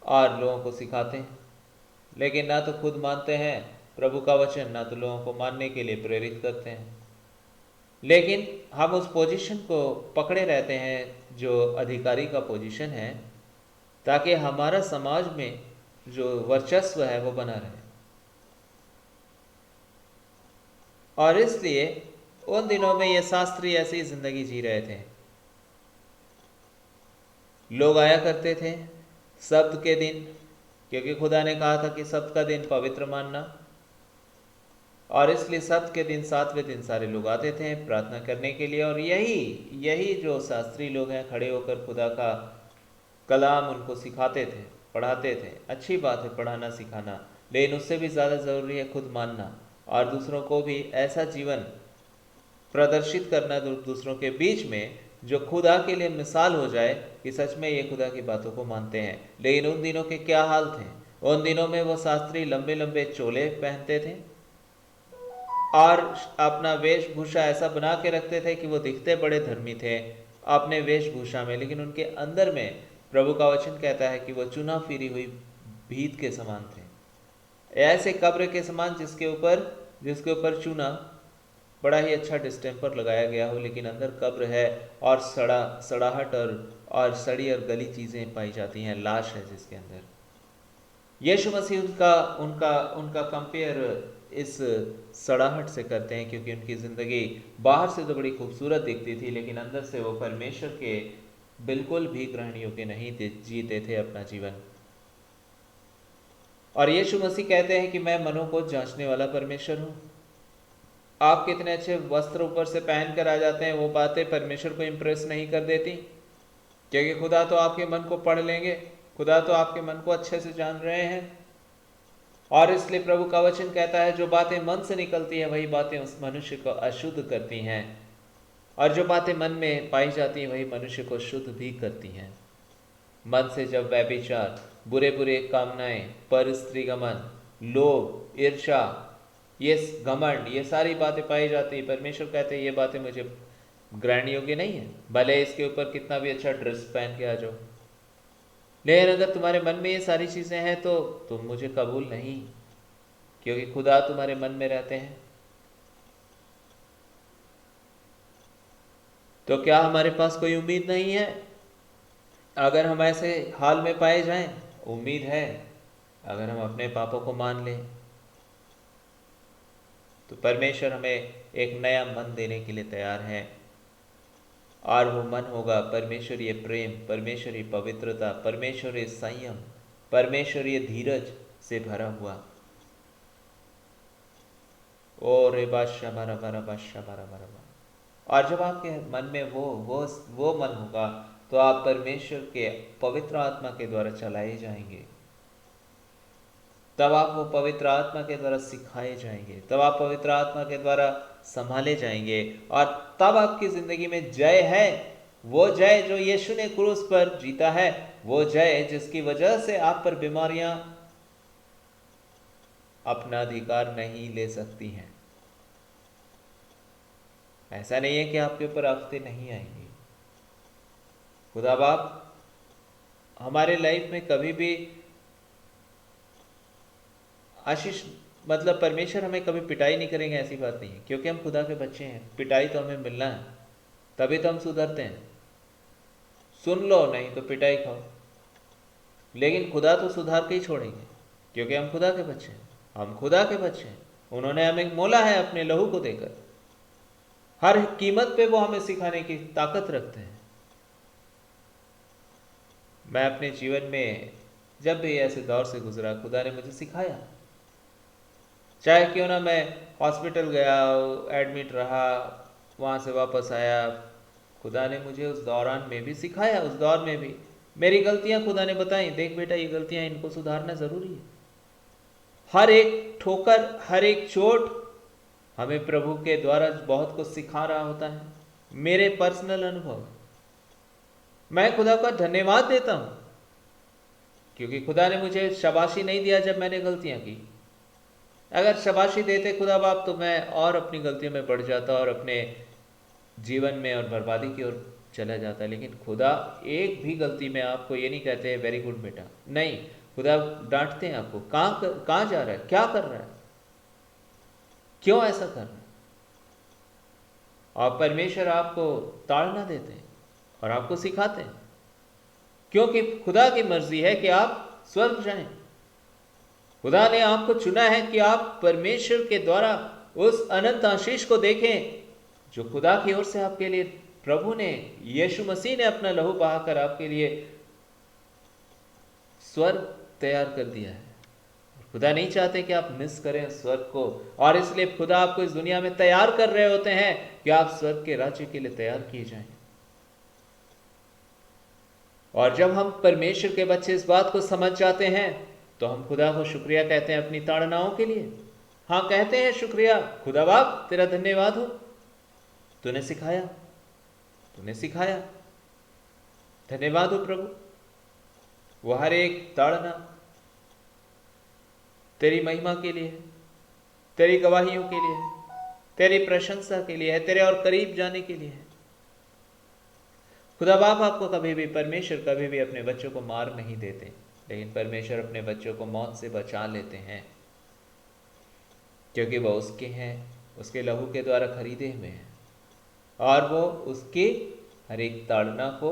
और लोगों को सिखाते हैं, लेकिन ना तो खुद मानते हैं प्रभु का वचन, ना तो लोगों को मानने के लिए प्रेरित करते हैं। लेकिन हम उस पोजीशन को पकड़े रहते हैं जो अधिकारी का पोजीशन है, ताकि हमारा समाज में जो वर्चस्व है वो बना रहे। और इसलिए उन दिनों में ये शास्त्री ऐसी जिंदगी जी रहे थे। लोग आया करते थे सब्त के दिन, क्योंकि खुदा ने कहा था कि सब्त का दिन पवित्र मानना, और इसलिए सब्त के दिन 7वें दिन सारे लोग आते थे प्रार्थना करने के लिए। और यही जो शास्त्री लोग हैं खड़े होकर खुदा का कलाम उनको सिखाते थे, पढ़ाते थे। अच्छी बात है पढ़ाना सिखाना, लेकिन उससे भी ज़्यादा ज़रूरी है खुद मानना और दूसरों को भी ऐसा जीवन प्रदर्शित करना दूसरों के बीच में जो खुदा के लिए मिसाल हो जाए कि सच में ये खुदा की बातों को मानते हैं। लेकिन उन दिनों के क्या हाल थे? उन दिनों में वो शास्त्री लंबे लंबे चोले पहनते थे और अपना वेशभूषा ऐसा बना के रखते थे कि वो दिखते बड़े धर्मी थे अपने वेशभूषा में, लेकिन उनके अंदर में प्रभु का वचन कहता है कि वो चुना फिरी हुई भीत के समान थे, ऐसे कब्र के समान जिसके ऊपर चूना बड़ा ही अच्छा डिस्टेम्पर लगाया गया हो, लेकिन अंदर कब्र है और सड़ाहट और सड़ी और गली चीज़ें पाई जाती हैं, लाश है जिसके अंदर। यीशु मसीह उनका उनका उनका कंपेयर इस सड़ाहट से करते हैं, क्योंकि उनकी ज़िंदगी बाहर से तो बड़ी खूबसूरत दिखती थी, लेकिन अंदर से वो परमेश्वर के बिल्कुल भी ग्रहण योग्य नहीं जीते थे अपना जीवन। और यीशु मसीह कहते हैं कि मैं मनों को जांचने वाला परमेश्वर हूँ। आप कितने अच्छे वस्त्र ऊपर से पहन कर आ जाते हैं, वो बातें परमेश्वर को इम्प्रेस नहीं कर देती, क्योंकि खुदा तो आपके मन को पढ़ लेंगे, खुदा तो आपके मन को अच्छे से जान रहे हैं। और इसलिए प्रभु का वचन कहता है जो बातें मन से निकलती है वही बातें उस मनुष्य को अशुद्ध करती हैं, और जो बातें मन में पाई जाती हैं वही मनुष्य को शुद्ध भी करती हैं। मन से जब व्यभिचार, बुरे बुरे कामनाएं, पर स्त्री गमन, लोभ, ईर्ष्या, ये घमंड, ये सारी बातें पाई जाती है, परमेश्वर कहते हैं ये बातें मुझे ग्रहण योग्य नहीं है, भले इसके ऊपर कितना भी अच्छा ड्रेस पहन के आ जाओ, लेकिन अगर तुम्हारे मन में ये सारी चीज़ें हैं तो तुम मुझे कबूल नहीं, क्योंकि खुदा तुम्हारे मन में रहते हैं। तो क्या हमारे पास कोई उम्मीद नहीं है? अगर हम ऐसे हाल में पाए जाएं, उम्मीद है। अगर हम अपने पापों को मान लें तो परमेश्वर हमें एक नया मन देने के लिए तैयार है, और वो मन होगा परमेश्वरीय प्रेम, परमेश्वरीय पवित्रता, परमेश्वरीय संयम, परमेश्वरीय धीरज से भरा हुआ। ओ रे बादशाह बारा बारा बादशाह बारा बारा बारा। और जब आपके मन में वो मन होगा तो आप परमेश्वर के पवित्र आत्मा के द्वारा चलाए जाएंगे, तब आप वो पवित्र आत्मा के द्वारा सिखाए जाएंगे, तब आप पवित्र आत्मा के द्वारा संभाले जाएंगे, और तब आपकी जिंदगी में जय है, वो जय जो यीशु ने क्रूस पर जीता है, वो जय जिसकी वजह से आप पर बीमारियां अपना अधिकार नहीं ले सकती हैं। ऐसा नहीं है कि आपके ऊपर आफतें नहीं आएंगी। खुदा बाप हमारे लाइफ में कभी भी आशीष मतलब परमेश्वर हमें कभी पिटाई नहीं करेंगे, ऐसी बात नहीं है, क्योंकि हम खुदा के बच्चे हैं। पिटाई तो हमें मिलना है, तभी तो हम सुधरते हैं। सुन लो, नहीं तो पिटाई खाओ, लेकिन खुदा तो सुधार के ही छोड़ेंगे, क्योंकि हम खुदा के बच्चे हैं। हम खुदा के बच्चे हैं, उन्होंने हमें मोला है अपने लहू को देकर। हर कीमत पे वो हमें सिखाने की ताकत रखते हैं। मैं अपने जीवन में जब भी ऐसे दौर से गुजरा, खुदा ने मुझे सिखाया। चाहे क्यों ना मैं हॉस्पिटल गया, एडमिट रहा, वहाँ से वापस आया, खुदा ने मुझे उस दौरान में भी सिखाया। उस दौर में भी मेरी गलतियाँ खुदा ने बताई, देख बेटा ये गलतियाँ, इनको सुधारना ज़रूरी है। हर एक ठोकर, हर एक चोट हमें प्रभु के द्वारा बहुत कुछ सिखा रहा होता है। मेरे पर्सनल अनुभव, मैं खुदा का धन्यवाद देता हूँ, क्योंकि खुदा ने मुझे शाबाशी नहीं दिया जब मैंने गलतियाँ की। अगर शाबाशी देते खुदा बाप तो मैं और अपनी गलतियों में बढ़ जाता और अपने जीवन में और बर्बादी की ओर चला जाता। लेकिन खुदा एक भी गलती में आपको ये नहीं कहते वेरी गुड बेटा, नहीं, खुदा डांटते हैं आपको, कहाँ जा रहा है, क्या कर रहा है, क्यों ऐसा कर रहा है। और परमेश्वर आपको ताड़ना देते हैं और आपको सिखाते हैं, क्योंकि खुदा की मर्जी है कि आप स्वर्ग जाएं। खुदा ने आपको चुना है कि आप परमेश्वर के द्वारा उस अनंत आशीष को देखें जो खुदा की ओर से आपके लिए प्रभु ने, यीशु मसीह ने अपना लहू बहाकर आपके लिए स्वर्ग तैयार कर दिया है। खुदा नहीं चाहते कि आप मिस करें स्वर्ग को, और इसलिए खुदा आपको इस दुनिया में तैयार कर रहे होते हैं कि आप स्वर्ग के राज्य के लिए तैयार किए जाएं। और जब हम परमेश्वर के बच्चे इस बात को समझ जाते हैं तो हम खुदा को शुक्रिया कहते हैं अपनी ताड़नाओं के लिए। हाँ, कहते हैं शुक्रिया, खुदा बाप तेरा धन्यवाद हो, तूने सिखाया, तूने सिखाया, धन्यवाद हो प्रभु। वो हर एक ताड़ना तेरी महिमा के लिए है, तेरी गवाहियों के लिए है, तेरी प्रशंसा के लिए है, तेरे और करीब जाने के लिए है। खुदा बाप आपको कभी भी, परमेश्वर कभी भी अपने बच्चों को मार नहीं देते, लेकिन परमेश्वर अपने बच्चों को मौत से बचा लेते हैं, क्योंकि वह उसके हैं, उसके लहू के द्वारा खरीदे हुए हैं, और वो उसकी हर एक ताड़ना को,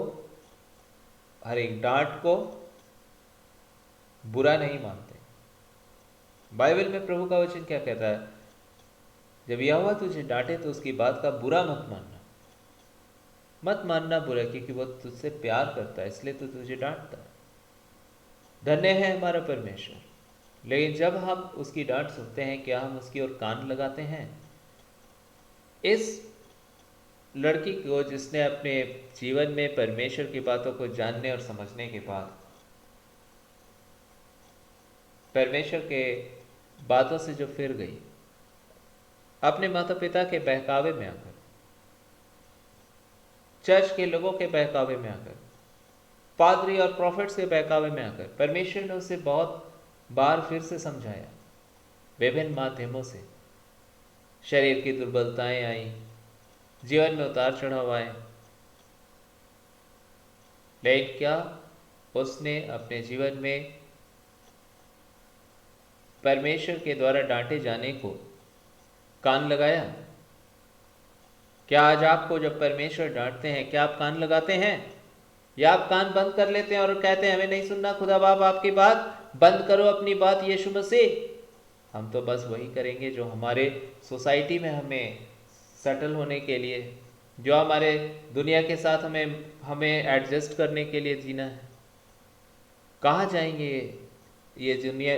हर एक डांट को बुरा नहीं मानते। बाइबल में प्रभु का वचन क्या कहता है, जब यहोवा तुझे डांटे तो उसकी बात का बुरा मत मानना, मत मानना बुरा, क्योंकि वो तुझसे प्यार करता है, इसलिए तो तुझे डांटता है। धन्य है हमारा परमेश्वर। लेकिन जब हम उसकी डांट सुनते हैं, क्या हम उसकी ओर कान लगाते हैं? इस लड़की को, जिसने अपने जीवन में परमेश्वर की बातों को जानने और समझने के बाद परमेश्वर के बातों से जो फिर गई, अपने माता पिता के बहकावे में आकर, चर्च के लोगों के बहकावे में आकर, पादरी और प्रॉफिट्स के बहकावे में आकर, परमेश्वर ने उसे बहुत बार फिर से समझाया, विभिन्न माध्यमों से। शरीर की दुर्बलताएं आई, जीवन में उतार चढ़ाव आए, लेकिन क्या उसने अपने जीवन में परमेश्वर के द्वारा डांटे जाने को कान लगाया? क्या आज आपको जब परमेश्वर डांटते हैं, क्या आप कान लगाते हैं, या आप कान बंद कर लेते हैं और कहते हैं हमें नहीं सुनना खुदा बाप आपकी बात, बंद करो अपनी बात यीशु मसीह, हम तो बस वही करेंगे जो हमारे सोसाइटी में हमें सेटल होने के लिए, जो हमारे दुनिया के साथ हमें एडजस्ट करने के लिए जीना है। कहाँ जाएंगे ये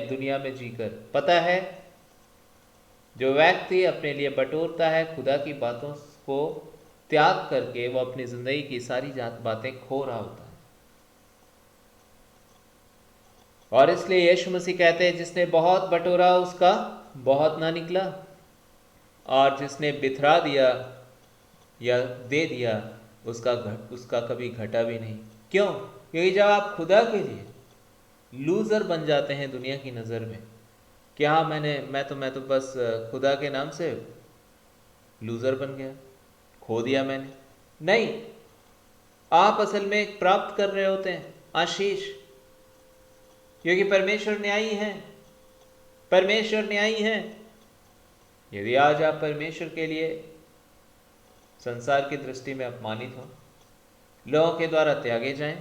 दुनिया में जीकर? पता है, जो व्यक्ति अपने लिए बटोरता है खुदा की बातों को त्याग करके, वो अपनी जिंदगी की सारी बातें खो रहा होता है। और इसलिए यीशु मसीह कहते हैं, जिसने बहुत बटोरा उसका बहुत ना निकला, और जिसने बिथरा दिया या दे दिया उसका कभी घटा भी नहीं। क्यों? क्योंकि जब आप खुदा के लिए लूजर बन जाते हैं दुनिया की नज़र में, कि हाँ मैं तो बस खुदा के नाम से लूजर बन गया, खो दिया मैंने, नहीं, आप असल में प्राप्त कर रहे होते हैं आशीष, क्योंकि परमेश्वर न्यायी हैं। परमेश्वर न्यायी हैं। यदि आज आप परमेश्वर के लिए संसार की दृष्टि में अपमानित हो, लोगों के द्वारा त्यागे जाएं,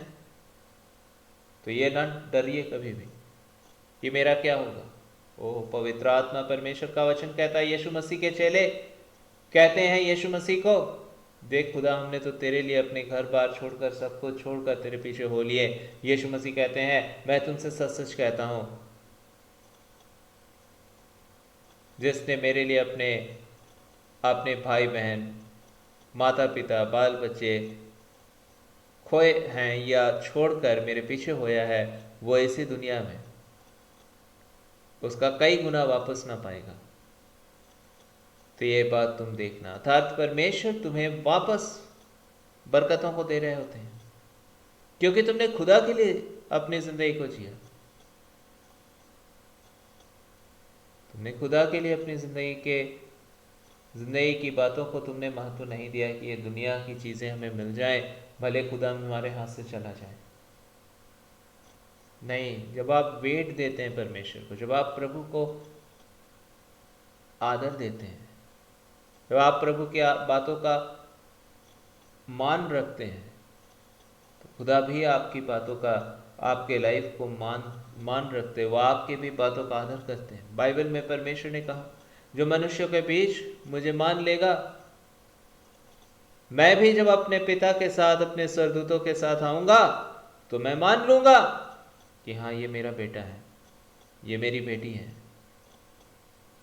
तो ये न डरिए कभी भी कि मेरा क्या होगा। ओह, पवित्र आत्मा परमेश्वर का वचन कहता है, यीशु मसीह के चेले कहते हैं यीशु मसीह को, देख खुदा, हमने तो तेरे लिए अपने घर बार छोड़कर, सब कुछ छोड़कर तेरे पीछे हो लिए। यीशु मसीह कहते हैं, मैं तुमसे सच सच कहता हूं, जिसने मेरे लिए अपने अपने भाई बहन, माता पिता, बाल बच्चे खोए हैं या छोड़कर मेरे पीछे होया है, वो इसी दुनिया में उसका कई गुना वापस ना पाएगा। तो ये बात तुम देखना, अर्थात परमेश्वर तुम्हें वापस बरकतों को दे रहे होते हैं, क्योंकि तुमने खुदा के लिए अपनी जिंदगी को जिया। तुमने खुदा के लिए अपनी जिंदगी की बातों को तुमने महत्व नहीं दिया कि ये दुनिया की चीजें हमें मिल जाए, भले खुदा हमारे हाथ से चला जाए। नहीं, जब आप वेट देते हैं परमेश्वर को, जब आप प्रभु को आदर देते हैं, जब आप प्रभु की बातों का मान रखते हैं, तो खुदा भी आपकी बातों का, आपके लाइफ को मान रखते हैं, वो आपकी भी बातों का आदर करते हैं। बाइबल में परमेश्वर ने कहा, जो मनुष्यों के बीच मुझे मान लेगा, मैं भी जब अपने पिता के साथ, अपने स्वर्गदूतों के साथ आऊंगा, तो मैं मान लूंगा कि हाँ, ये मेरा बेटा है, ये मेरी बेटी है।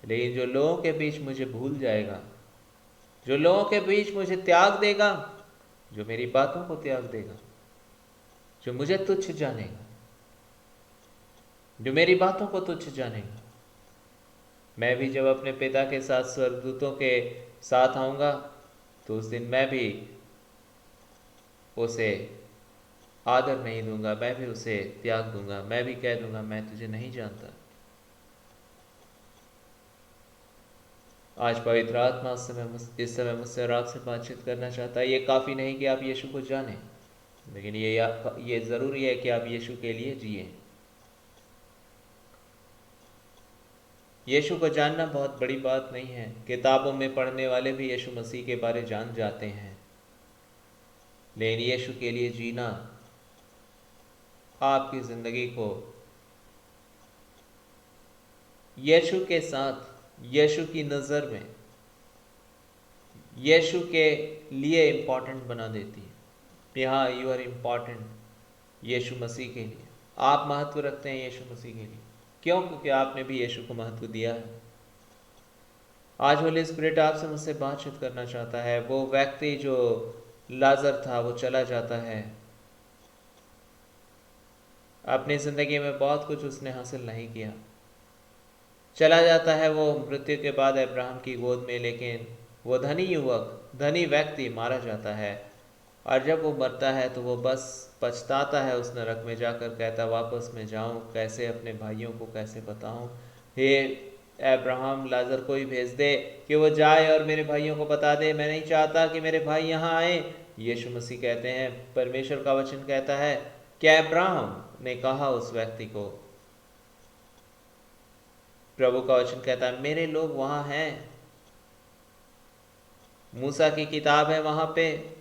लेकिन जो लोगों के बीच मुझे भूल जाएगा, जो लोगों के बीच मुझे त्याग देगा, जो मेरी बातों को त्याग देगा, जो मुझे तुच्छ जानेगा, जो मेरी बातों को तुच्छ जानेगा, मैं भी जब अपने पिता के साथ स्वर्गदूतों के साथ आऊंगा, तो उस दिन मैं भी उसे आदर नहीं दूंगा, मैं भी उसे त्याग दूंगा, मैं भी कह दूंगा, मैं तुझे नहीं जानता। आज पवित्र आत्मा इस समय मुझसे और आपसे बातचीत करना चाहता है। ये काफ़ी नहीं कि आप यीशु को जानें, लेकिन ये ज़रूरी है कि आप यीशु के लिए जिए। यीशु को जानना बहुत बड़ी बात नहीं है। किताबों में पढ़ने वाले भी यीशु मसीह के बारे जान जाते हैं, लेकिन यीशु के लिए जीना आपकी ज़िंदगी को यीशु के साथ, यीशु की नज़र में, यीशु के लिए इम्पॉर्टेंट बना देती है। हाँ, यू आर इम्पॉर्टेंट यीशु मसीह के लिए, आप महत्व रखते हैं यीशु मसीह के लिए। क्यों? क्योंकि आपने भी यीशु को महत्व दिया है। आज होली स्पिरिट आपसे मुझसे बातचीत करना चाहता है। वो व्यक्ति जो लाजर था, वो चला जाता है, अपनी ज़िंदगी में बहुत कुछ उसने हासिल नहीं किया, चला जाता है वो मृत्यु के बाद अब्राहम की गोद में, लेकिन वो धनी युवक, धनी व्यक्ति मारा जाता है। और जब वो मरता है तो वो बस पछताता है, उस नरक में जाकर कहता, वापस मैं जाऊं, कैसे अपने भाइयों को कैसे बताऊं, हे अब्राहम, लाजर को ही भेज दे कि वो जाए और मेरे भाइयों को बता दे, मैं नहीं चाहता कि मेरे भाई यहाँ आए। यीशु मसीह कहते हैं, परमेश्वर का वचन कहता है कि अब्राहम ने कहा उस व्यक्ति को, प्रभु का वचन कहता है, मेरे लोग वहां हैं, मूसा की किताब है वहां पे,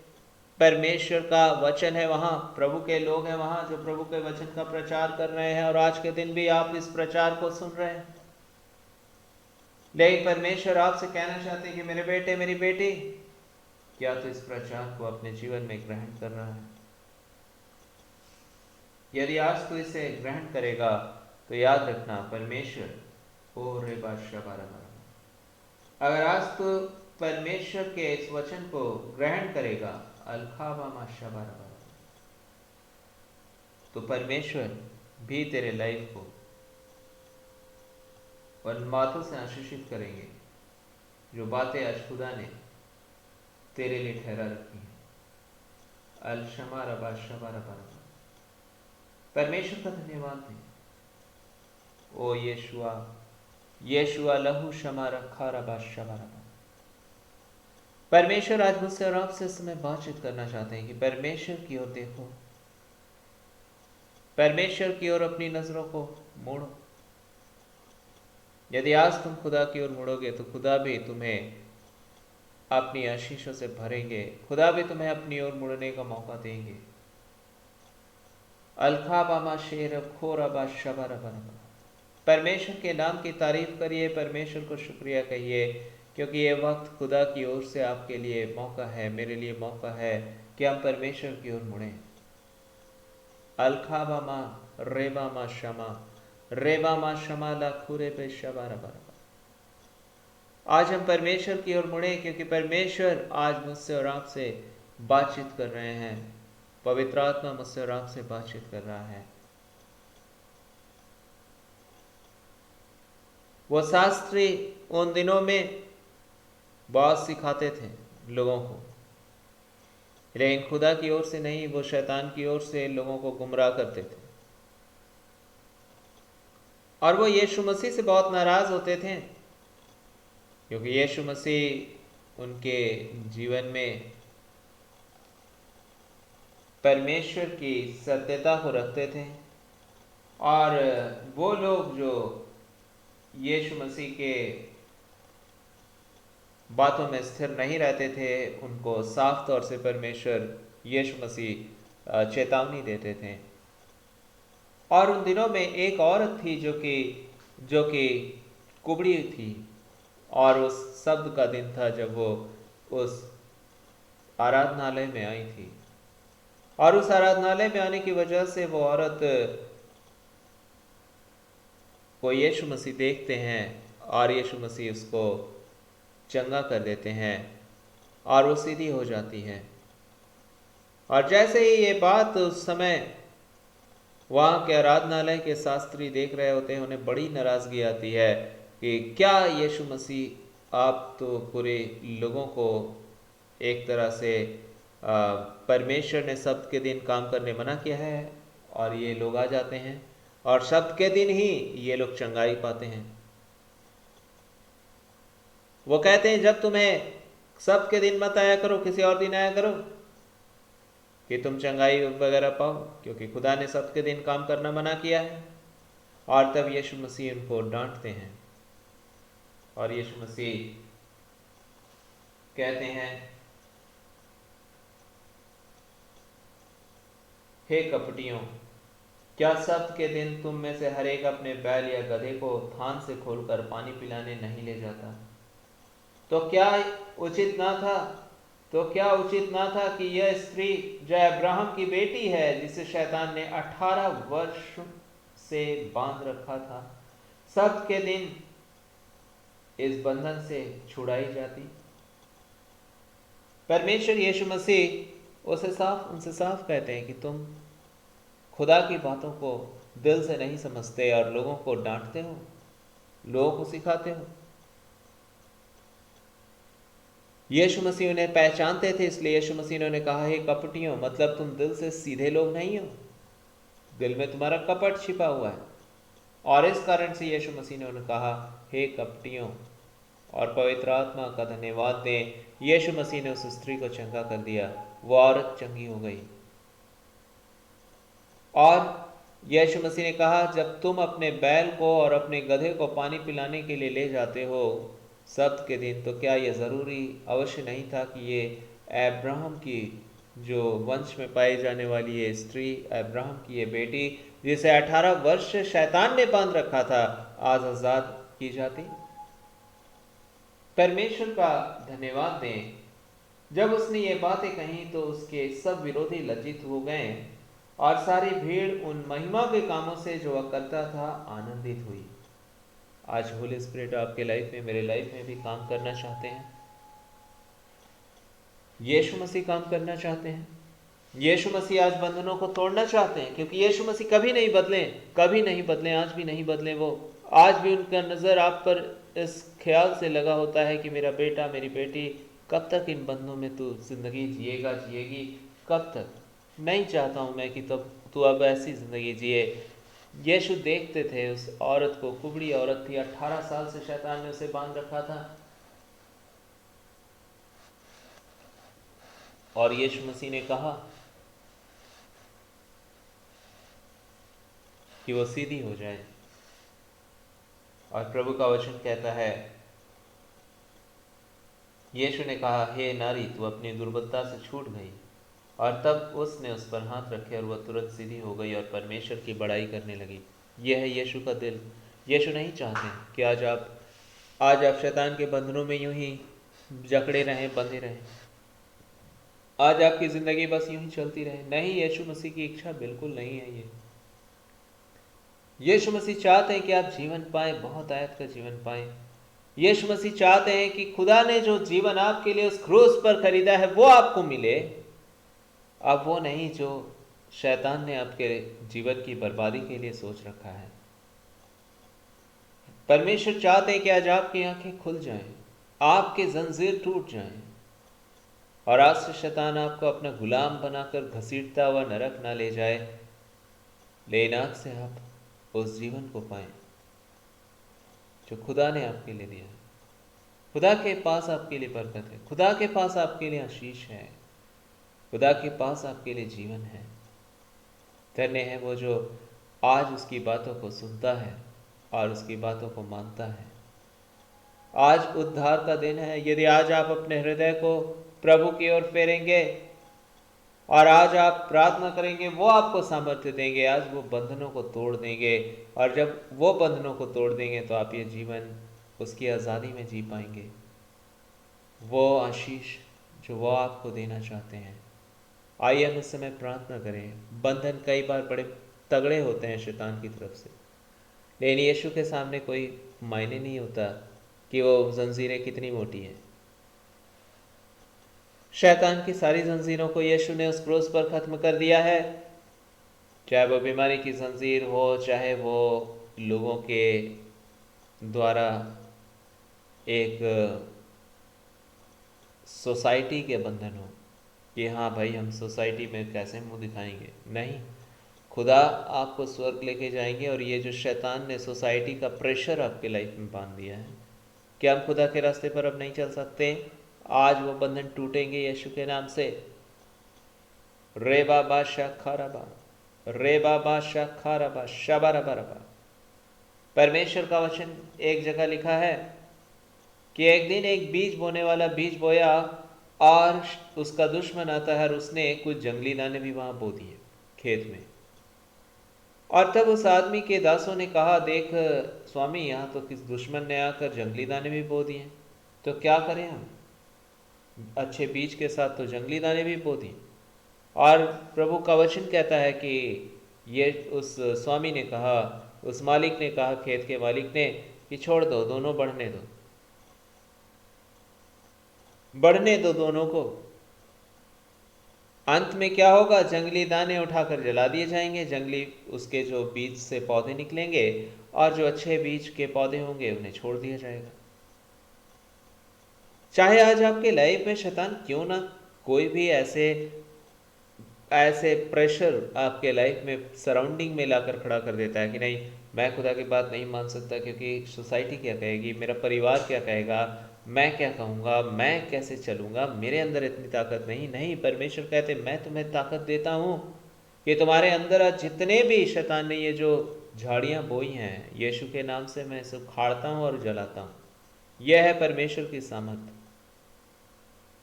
परमेश्वर का वचन है वहां, प्रभु के लोग हैं वहां जो प्रभु के वचन का प्रचार कर रहे हैं। और आज के दिन भी आप इस प्रचार को सुन रहे हैं। लेकिन परमेश्वर आपसे कहना चाहते हैं कि मेरे बेटे, मेरी बेटी, क्या तो इस प्रचार को अपने जीवन में ग्रहण कर रहा है? यदि आज तो इसे ग्रहण करेगा तो याद रखना, परमेश्वर अगर आज तो परमेश्वर के इस वचन को ग्रहण करेगा, तो परमेश्वर भी तेरे लाइफ को उन बातों से आशीषित करेंगे जो बातें आज खुदा ने तेरे लिए ठहरा रखी हैं। परमेश्वर का धन्यवाद दें। ओ यीशुआ, यीशुआ लहू शमा रखा रबा शबा रबा। परमेश्वर आज मुझसे और आपसे इस समय बातचीत करना चाहते हैं कि परमेश्वर की ओर देखो, परमेश्वर की ओर अपनी नजरों को मोड़ो। यदि आज तुम खुदा की ओर मुड़ोगे तो खुदा भी तुम्हें अपनी आशीषों से भरेंगे, खुदा भी तुम्हें अपनी ओर मुड़ने का मौका देंगे। अलखाबामा शेर खोराबा शबरबरबा। परमेश्वर के नाम की तारीफ करिए, परमेश्वर को शुक्रिया कहिए, क्योंकि ये वक्त खुदा की ओर से आपके लिए मौका है, मेरे लिए मौका है कि हम परमेश्वर की ओर मुड़ें। अलखाबामा रेबामा शमा, रेबामा शमा ला खुरे पे शबारबरबा। आज हम परमेश्वर की ओर मुड़े, क्योंकि परमेश्वर आज मुझसे और आपसे बातचीत कर रहे हैं। पवित्र आत्मा मुझसे और आपसे बातचीत कर रहा है। वो शास्त्री उन दिनों में बहुत सिखाते थे लोगों को, लेकिन खुदा की ओर से नहीं, वो शैतान की ओर से लोगों को गुमराह करते थे। और वो यीशु मसीह से बहुत नाराज होते थे, क्योंकि यीशु मसीह उनके जीवन में परमेश्वर की सत्यता को रखते थे। और वो लोग जो यीशु मसीह के बातों में स्थिर नहीं रहते थे, उनको साफ तौर से परमेश्वर यीशु मसीह चेतावनी देते थे। और उन दिनों में एक औरत थी जो कि कुबड़ी थी, और उस शब्द का दिन था जब वो उस आराधनालय में आई थी। और उस आराधनालय में आने की वजह से वो औरत को यीशु मसीह देखते हैं, और यीशु मसीह उसको चंगा कर देते हैं, और वो सीधी हो जाती है। और जैसे ही ये बात उस समय वहाँ के आराधनालय के शास्त्री देख रहे होते हैं, उन्हें बड़ी नाराज़गी आती है कि क्या यीशु मसीह, आप तो पूरे लोगों को एक तरह से परमेश्वर ने सब्त के दिन काम करने मना किया है, और ये लोग आ जाते हैं और सब्त के दिन ही ये लोग चंगाई पाते हैं। वो कहते हैं जब तुम्हें सब्त के दिन मत आया करो, किसी और दिन आया करो कि तुम चंगाई वगैरह पाओ, क्योंकि खुदा ने सब्त के दिन काम करना मना किया है। और तब यीशु मसीह उनको डांटते हैं, और यीशु मसीह कहते हैं, हे कपटियों, क्या सब्त के दिन तुम में से हर एक अपने बैल या गधे को थान से खोलकर पानी पिलाने नहीं ले जाता? तो क्या उचित ना था कि यह स्त्री जो अब्राहम की बेटी है, जिसे शैतान ने 18 वर्ष से बांध रखा था, सब्त के दिन इस बंधन से छुड़ाई जाती? परमेश्वर यीशु मसीह उनसे साफ कहते हैं कि तुम खुदा की बातों को दिल से नहीं समझते और लोगों को डांटते हो, लोगों को सिखाते हो। यीशु मसीह उन्हें पहचानते थे, इसलिए यीशु मसीह ने उन्हें कहा, हे कपटियों, मतलब तुम दिल से सीधे लोग नहीं हो, दिल में तुम्हारा कपट छिपा हुआ है। और इस कारण से यीशु मसीह ने उन्हें कहा, हे कपटियों। और पवित्र आत्मा का धन्यवाद दें, यीशु मसीह ने उस स्त्री को चंगा कर दिया, वो औरत चंगी हो गई। और यीशु मसीह ने कहा, जब तुम अपने बैल को और अपने गधे को पानी पिलाने के लिए ले जाते हो सब्त के दिन, तो क्या यह ज़रूरी अवश्य नहीं था कि ये अब्राहम की जो वंश में पाई जाने वाली ये स्त्री, अब्राहम की ये बेटी, जिसे 18 वर्ष शैतान ने बांध रखा था, आज आज़ाद की जाती? परमेश्वर का धन्यवाद दें, जब उसने ये बातें कही तो उसके सब विरोधी लज्जित हो गए, और सारी भीड़ उन महिमा के कामों से जो वह करता था आनंदित हुई। आज होली स्पिरिट आपके लाइफ में, मेरे लाइफ में भी काम करना चाहते हैं। यीशु मसीह काम करना चाहते हैं। यीशु मसीह आज बंधनों को तोड़ना चाहते हैं, क्योंकि यीशु मसीह कभी नहीं बदले, आज भी नहीं बदले। वो आज भी उनका नज़र आप पर इस ख्याल से लगा होता है कि मेरा बेटा, मेरी बेटी, कब तक इन बंधनों में तू जिंदगी जिएगी, कब तक? नहीं चाहता हूँ मैं कि तब तू अब ऐसी जिंदगी जिए। यीशु देखते थे उस औरत को, कुबड़ी औरत थी, 18 साल से शैतान ने उसे बांध रखा था, और यीशु मसीह ने कहा कि वो सीधी हो जाए। और प्रभु का वचन कहता है, यीशु ने कहा, हे नारी, तू अपनी दुर्बलता से छूट गई। और तब उसने उस पर हाथ रखे और वह तुरंत सीधी हो गई और परमेश्वर की बड़ाई करने लगी। यह है यीशु का दिल। यीशु नहीं चाहते कि आज आप शैतान के बंधनों में यूं ही जकड़े रहें, बंधे रहें। आज आपकी ज़िंदगी बस यूं ही चलती रहे। नहीं, यीशु मसीह की इच्छा बिल्कुल नहीं है ये। यीशु मसीह चाहते हैं कि आप जीवन पाएं, बहुत आयत का जीवन पाएं। यीशु मसीह चाहते हैं कि खुदा ने जो जीवन आपके लिए उस क्रूस पर खरीदा है वो आपको मिले, अब वो नहीं जो शैतान ने आपके जीवन की बर्बादी के लिए सोच रखा है। परमेश्वर चाहते हैं कि आज आपकी आंखें खुल जाएं, आपके जंजीर टूट जाएं, और आज से शैतान आपको अपना गुलाम बनाकर घसीटता हुआ नरक ना ले जाए, लेकिन आज से आप उस जीवन को पाएं जो खुदा ने आपके लिए दिया है। खुदा के पास आपके लिए बरकत है, खुदा के पास आपके लिए आशीष है, खुदा के पास आपके लिए जीवन है। धन्य है वो जो आज उसकी बातों को सुनता है और उसकी बातों को मानता है। आज उद्धार का दिन है। यदि आज आप अपने हृदय को प्रभु की ओर फेरेंगे और आज आप प्रार्थना करेंगे, वो आपको सामर्थ्य देंगे, आज वो बंधनों को तोड़ देंगे। और जब वो बंधनों को तोड़ देंगे तो आप ये जीवन उसकी आज़ादी में जी पाएंगे, वो आशीष जो वो आपको देना चाहते हैं। आइए हम इस समय प्रार्थना करें। बंधन कई बार बड़े तगड़े होते हैं शैतान की तरफ से, लेकिन यीशु के सामने कोई मायने नहीं होता कि वो जंजीरें कितनी मोटी हैं। शैतान की सारी जंजीरों को यीशु ने उस क्रूस पर खत्म कर दिया है। चाहे वो बीमारी की जंजीर हो, चाहे वो लोगों के द्वारा एक सोसाइटी के बंधन हो कि हाँ भाई, हम सोसाइटी में कैसे मुंह दिखाएंगे। नहीं, खुदा आपको स्वर्ग लेके जाएंगे। और ये जो शैतान ने सोसाइटी का प्रेशर आपके लाइफ में बांध दिया है कि हम खुदा के रास्ते पर अब नहीं चल सकते, आज वो बंधन टूटेंगे यीशु के नाम से। रे बाबा शाखा रबा, रे बाबा शाखा रबा, शबा रबा रबा। परमेश्वर का वचन एक जगह लिखा है कि एक दिन एक बीज बोने वाला बीज बोया और उसका दुश्मन आता है और उसने कुछ जंगली दाने भी वहां बो दिए खेत में। और तब उस आदमी के दासों ने कहा, देख स्वामी, यहाँ तो किस दुश्मन ने आकर जंगली दाने भी बो दिए, तो क्या करें हम? अच्छे बीज के साथ तो जंगली दाने भी बो दिए। और प्रभु का वचन कहता है कि ये उस स्वामी ने कहा, उस मालिक ने कहा, खेत के मालिक ने, कि छोड़ दो, दोनों बढ़ने दो, बढ़ने दो दोनों को। अंत में क्या होगा? जंगली दाने उठाकर जला दिए जाएंगे, जंगली उसके जो बीज से पौधे निकलेंगे, और जो अच्छे बीज के पौधे होंगे उन्हें छोड़ दिया जाएगा। चाहे आज आपके लाइफ में शैतान क्यों ना कोई भी ऐसे प्रेशर आपके लाइफ में सराउंडिंग में लाकर खड़ा कर देता है कि नहीं, मैं खुदा की बात नहीं मान सकता क्योंकि सोसाइटी क्या कहेगी, मेरा परिवार क्या कहेगा, मैं क्या कहूँगा, मैं कैसे चलूँगा, मेरे अंदर इतनी ताकत नहीं। नहीं, परमेश्वर कहते मैं तुम्हें ताकत देता हूँ कि तुम्हारे अंदर आज जितने भी शैतान ने ये जो झाड़ियाँ बोई हैं, यीशु के नाम से मैं इसे उखाड़ता हूँ और जलाता हूँ। यह है परमेश्वर की सामर्थ।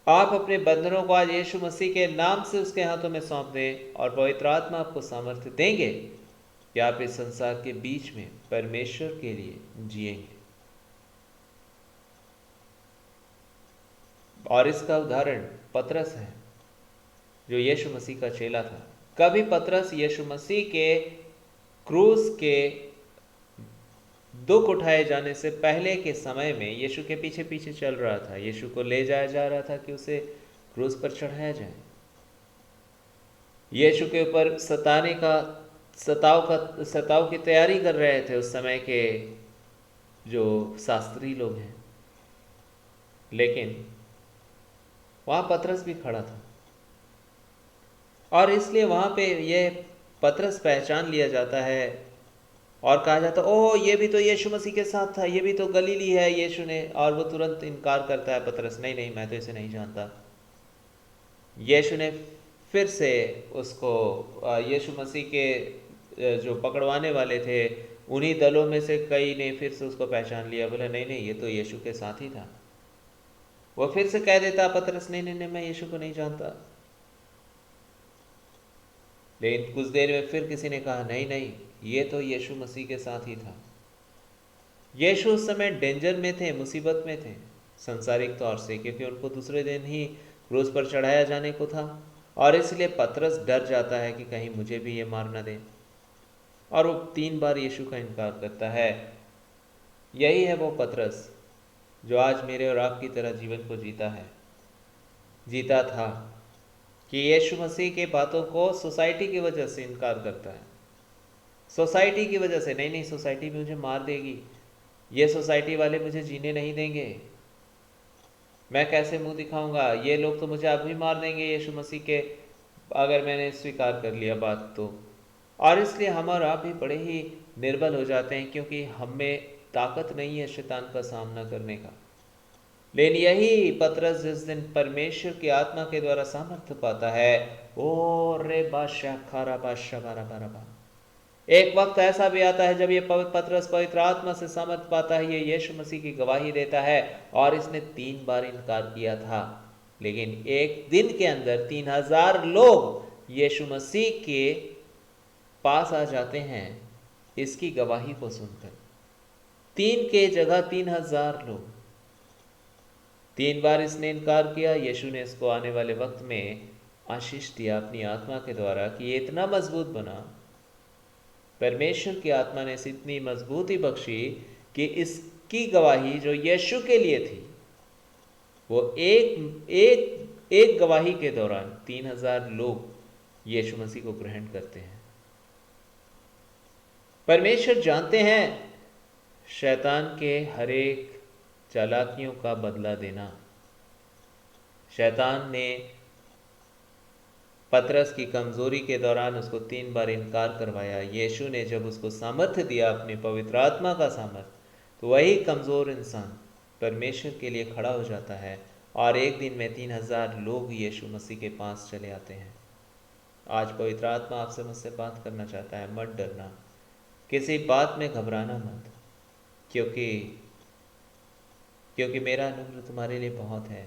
आप अपने बंधनों को आज यीशु मसीह के नाम से उसके हाथों में सौंप दें और पवित्र आत्मा आपको सामर्थ्य देंगे कि आप इस संसार के बीच में परमेश्वर के लिए जिएंगे। और इसका उदाहरण पतरस है, जो यीशु मसीह का चेला था। कभी पतरस यीशु मसीह के क्रूस के दुख उठाए जाने से पहले के समय में यीशु के पीछे पीछे चल रहा था, यीशु को ले जाया जा रहा था कि उसे क्रूस पर चढ़ाया जाए। यीशु के ऊपर सताव की तैयारी कर रहे थे उस समय के जो शास्त्री लोग हैं, लेकिन वहां पतरस भी खड़ा था और इसलिए वहां पे यह पतरस पहचान लिया जाता है और कहा जाता, ओह ये भी तो यीशु मसीह के साथ था, ये भी तो गलीली है यीशु ने। और वो तुरंत इनकार करता है पतरस, नहीं नहीं, मैं तो इसे नहीं जानता। यीशु ने फिर से उसको, यीशु मसीह के जो पकड़वाने वाले थे उन्हीं दलों में से कई ने फिर से उसको पहचान लिया, बोला नहीं नहीं ये तो यीशु के साथ ही था। वो फिर से कह देता पतरस नहीं नहीं नहीं मैं यीशु को नहीं जानता। लेकिन कुछ देर में फिर किसी ने कहा नहीं नहीं ये तो यीशु मसीह के साथ ही था। यीशु उस समय डेंजर में थे, मुसीबत में थे संसारिक तौर से, क्योंकि उनको दूसरे दिन ही क्रूस पर चढ़ाया जाने को था। और इसलिए पतरस डर जाता है कि कहीं मुझे भी ये मार न दे, और वो 3 बार यीशु का इनकार करता है। यही है वो पतरस जो आज मेरे और आपकी तरह जीवन को जीता था, कि यीशु मसीह के बातों को सोसाइटी की वजह से इनकार करता है। सोसाइटी की वजह से, नहीं नहीं सोसाइटी भी मुझे मार देगी, ये सोसाइटी वाले मुझे जीने नहीं देंगे, मैं कैसे मुंह दिखाऊंगा, ये लोग तो मुझे अभी मार देंगे यीशु मसीह के अगर मैंने स्वीकार कर लिया बात तो। और इसलिए हम और आप भी बड़े ही निर्बल हो जाते हैं, क्योंकि हम में ताकत नहीं है शैतान का सामना करने का। लेकिन यही पतरस जिस दिन परमेश्वर की आत्मा के द्वारा सामर्थ्य पाता है, ओ रे बादशाह खारा बादशाह बारा बारा बा। एक वक्त ऐसा भी आता है जब ये पतरस पवित्र आत्मा से सामर्थ्य पाता है, ये यीशु मसीह की गवाही देता है, और इसने 3 बार इनकार किया था, लेकिन एक दिन के अंदर 3000 लोग यीशु मसीह के पास आ जाते हैं इसकी गवाही को सुनकर। 3 के जगह 3000 लोग। 3 बार इसने इनकार किया, यीशु ने इसको आने वाले वक्त में आशीष दिया अपनी आत्मा के द्वारा कि ये इतना मजबूत बना। परमेश्वर की आत्मा ने इसे इतनी मजबूती बख्शी कि इसकी गवाही जो यीशु के लिए थी, वो एक गवाही के दौरान 3000 लोग यीशु मसीह को ग्रहण करते हैं। परमेश्वर जानते हैं शैतान के हर एक चालाकियों का बदला देना। शैतान ने पतरस की कमजोरी के दौरान उसको 3 बार इनकार करवाया। यीशु ने जब उसको सामर्थ्य दिया, अपने पवित्र आत्मा का सामर्थ्य, तो वही कमजोर इंसान परमेश्वर के लिए खड़ा हो जाता है, और एक दिन में 3000 लोग यीशु मसीह के पास चले आते हैं। आज पवित्र आत्मा आपसे मुझसे बात करना चाहता है। मत डरना, किसी बात में घबराना मत, क्योंकि मेरा अनुग्रह तुम्हारे लिए बहुत है।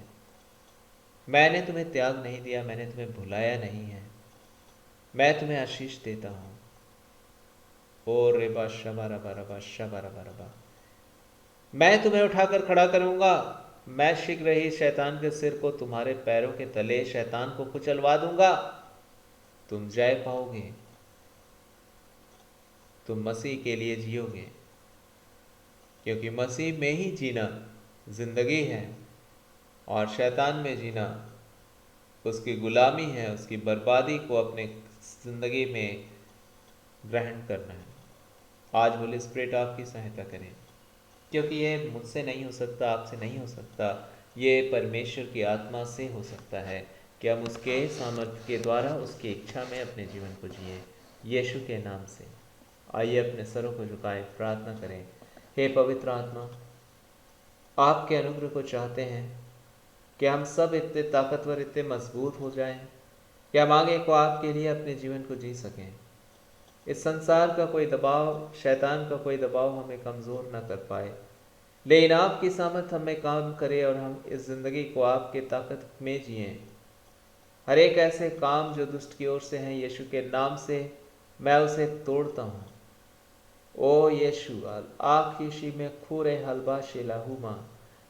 मैंने तुम्हें त्याग नहीं दिया, मैंने तुम्हें भुलाया नहीं है, मैं तुम्हें आशीष देता हूँ। ओ रे बादशाह बारा बारा बादशाह बारा बारा बा, मैं तुम्हें उठाकर खड़ा करूंगा, मैं शीघ्र ही शैतान के सिर को तुम्हारे पैरों के तले शैतान को कुचलवा दूंगा, तुम जय पाओगे, तुम मसीह के लिए जियोगे, क्योंकि मसीह में ही जीना जिंदगी है, और शैतान में जीना उसकी गुलामी है, उसकी बर्बादी को अपने जिंदगी में ग्रहण करना है। आज होली स्पिरिट आपकी सहायता करें, क्योंकि ये मुझसे नहीं हो सकता, आपसे नहीं हो सकता, ये परमेश्वर की आत्मा से हो सकता है कि हम उसके सामर्थ्य के द्वारा उसकी इच्छा में अपने जीवन को जिए। यीशु के नाम से आइए अपने सरों को झुकाएं, प्रार्थना करें। हे पवित्र आत्मा, आपके अनुग्रह को चाहते हैं कि हम सब इतने ताकतवर, इतने मजबूत हो जाएं कि हम आगे को आपके लिए अपने जीवन को जी सकें। इस संसार का कोई दबाव, शैतान का कोई दबाव हमें कमज़ोर ना कर पाए, लेकिन आपकी सामर्थ हमें काम करे और हम इस ज़िंदगी को आपके ताकत में जिएं। हर एक ऐसे काम जो दुष्ट की ओर से हैं, यीशु के नाम से मैं उसे तोड़ता हूँ। ओ यीशु आखिशी में खूरे हलबाशी लाहुमा,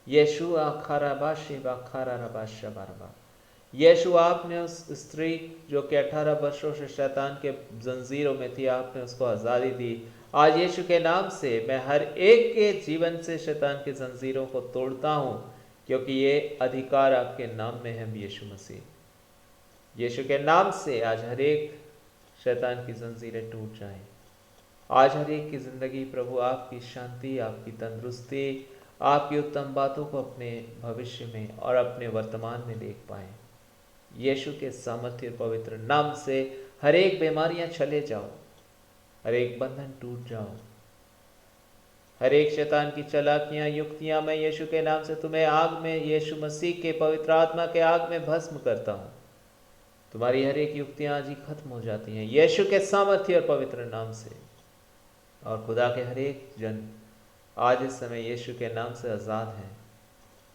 यीशु आखाराबाशी बाखारा रबाशा बारबा। यीशु आपने उस स्त्री जो कि 18 वर्षों से शैतान के जंजीरों में थी, आपने उसको आज़ादी दी। आज यीशु के नाम से मैं हर एक के जीवन से शैतान के जंजीरों को तोड़ता हूँ, क्योंकि ये अधिकार आपके नाम में है यीशु मसीह। यीशु के नाम से आज हर एक शैतान की जंजीरें टूट जाएं। आज हर एक की ज़िंदगी प्रभु आपकी शांति, आपकी तंदुरुस्ती, आपकी उत्तम बातों को अपने भविष्य में और अपने वर्तमान में देख पाएं। यीशु के सामर्थ्य पवित्र नाम से हर एक बीमारियां चले जाओ, हर एक बंधन टूट जाओ, हर एक शैतान की चालाकियां, युक्तियां, मैं यीशु के नाम से तुम्हें आग में, यीशु मसीह के पवित्र आत्मा के आग में भस्म करता हूं। तुम्हारी हर एक युक्तियां आज ही खत्म हो जाती हैं यीशु के सामर्थ्य और पवित्र नाम से। और खुदा के हर एक जन आज इस समय यीशु के नाम से आज़ाद हैं।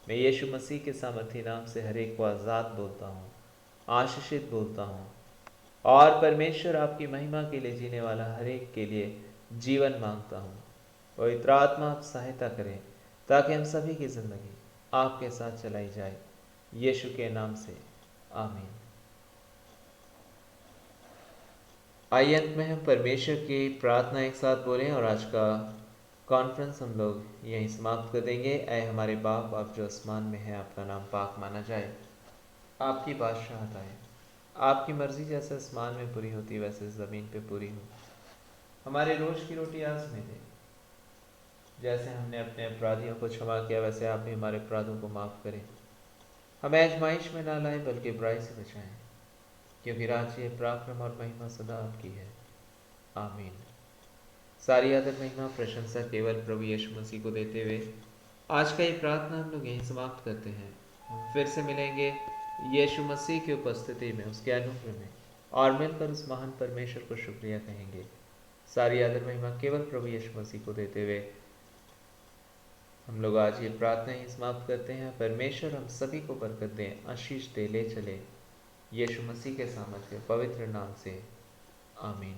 मैं यीशु मसीह के सामर्थी नाम से हर एक को आज़ाद बोलता हूँ, आशीषित बोलता हूँ। और परमेश्वर आपकी महिमा के लिए जीने वाला हर एक के लिए जीवन मांगता हूँ। पवित्र आत्मा आप सहायता करें ताकि हम सभी की ज़िंदगी आपके साथ चलाई जाए, यीशु के नाम से आमीन। आइए अंत में हम परमेश्वर की प्रार्थना एक साथ बोलें और आज का कॉन्फ्रेंस हम लोग यहीं समाप्त कर देंगे। ऐ हमारे बाप, आप जो आसमान में हैं, आपका नाम पाक माना जाए, आपकी बादशाहत आए, आपकी मर्जी जैसे आसमान में पूरी होती वैसे ज़मीन पे पूरी हो। हमारे रोज़ की रोटी आज हमें दे, जैसे हमने अपने अपराधियों को क्षमा किया वैसे आप भी हमारे अपराधों को माफ़ करें। हमें आजमाइश में ना लाएं बल्कि बुराई से बचाएं, क्योंकि राज्य, पराक्रम और महिमा सदा आपकी है। आमीन। सारी आदर, महिमा, प्रशंसा केवल प्रभु यीशु मसीह को देते हुए आज का ये प्रार्थना हम लोग यहीं समाप्त करते हैं। हम फिर से मिलेंगे यीशु मसीह की उपस्थिति में, उसके अनुग्रह में, और मिलकर उस महान परमेश्वर को शुक्रिया कहेंगे। सारी आदर, महिमा केवल प्रभु यीशु मसीह को देते हुए हम लोग आज ये प्रार्थना ही समाप्त करते हैं। परमेश्वर हम सभी को बरकत दें, आशीष दे, ले चले, यीशु मसीह के सामर्थ्य पवित्र नाम से आमीन।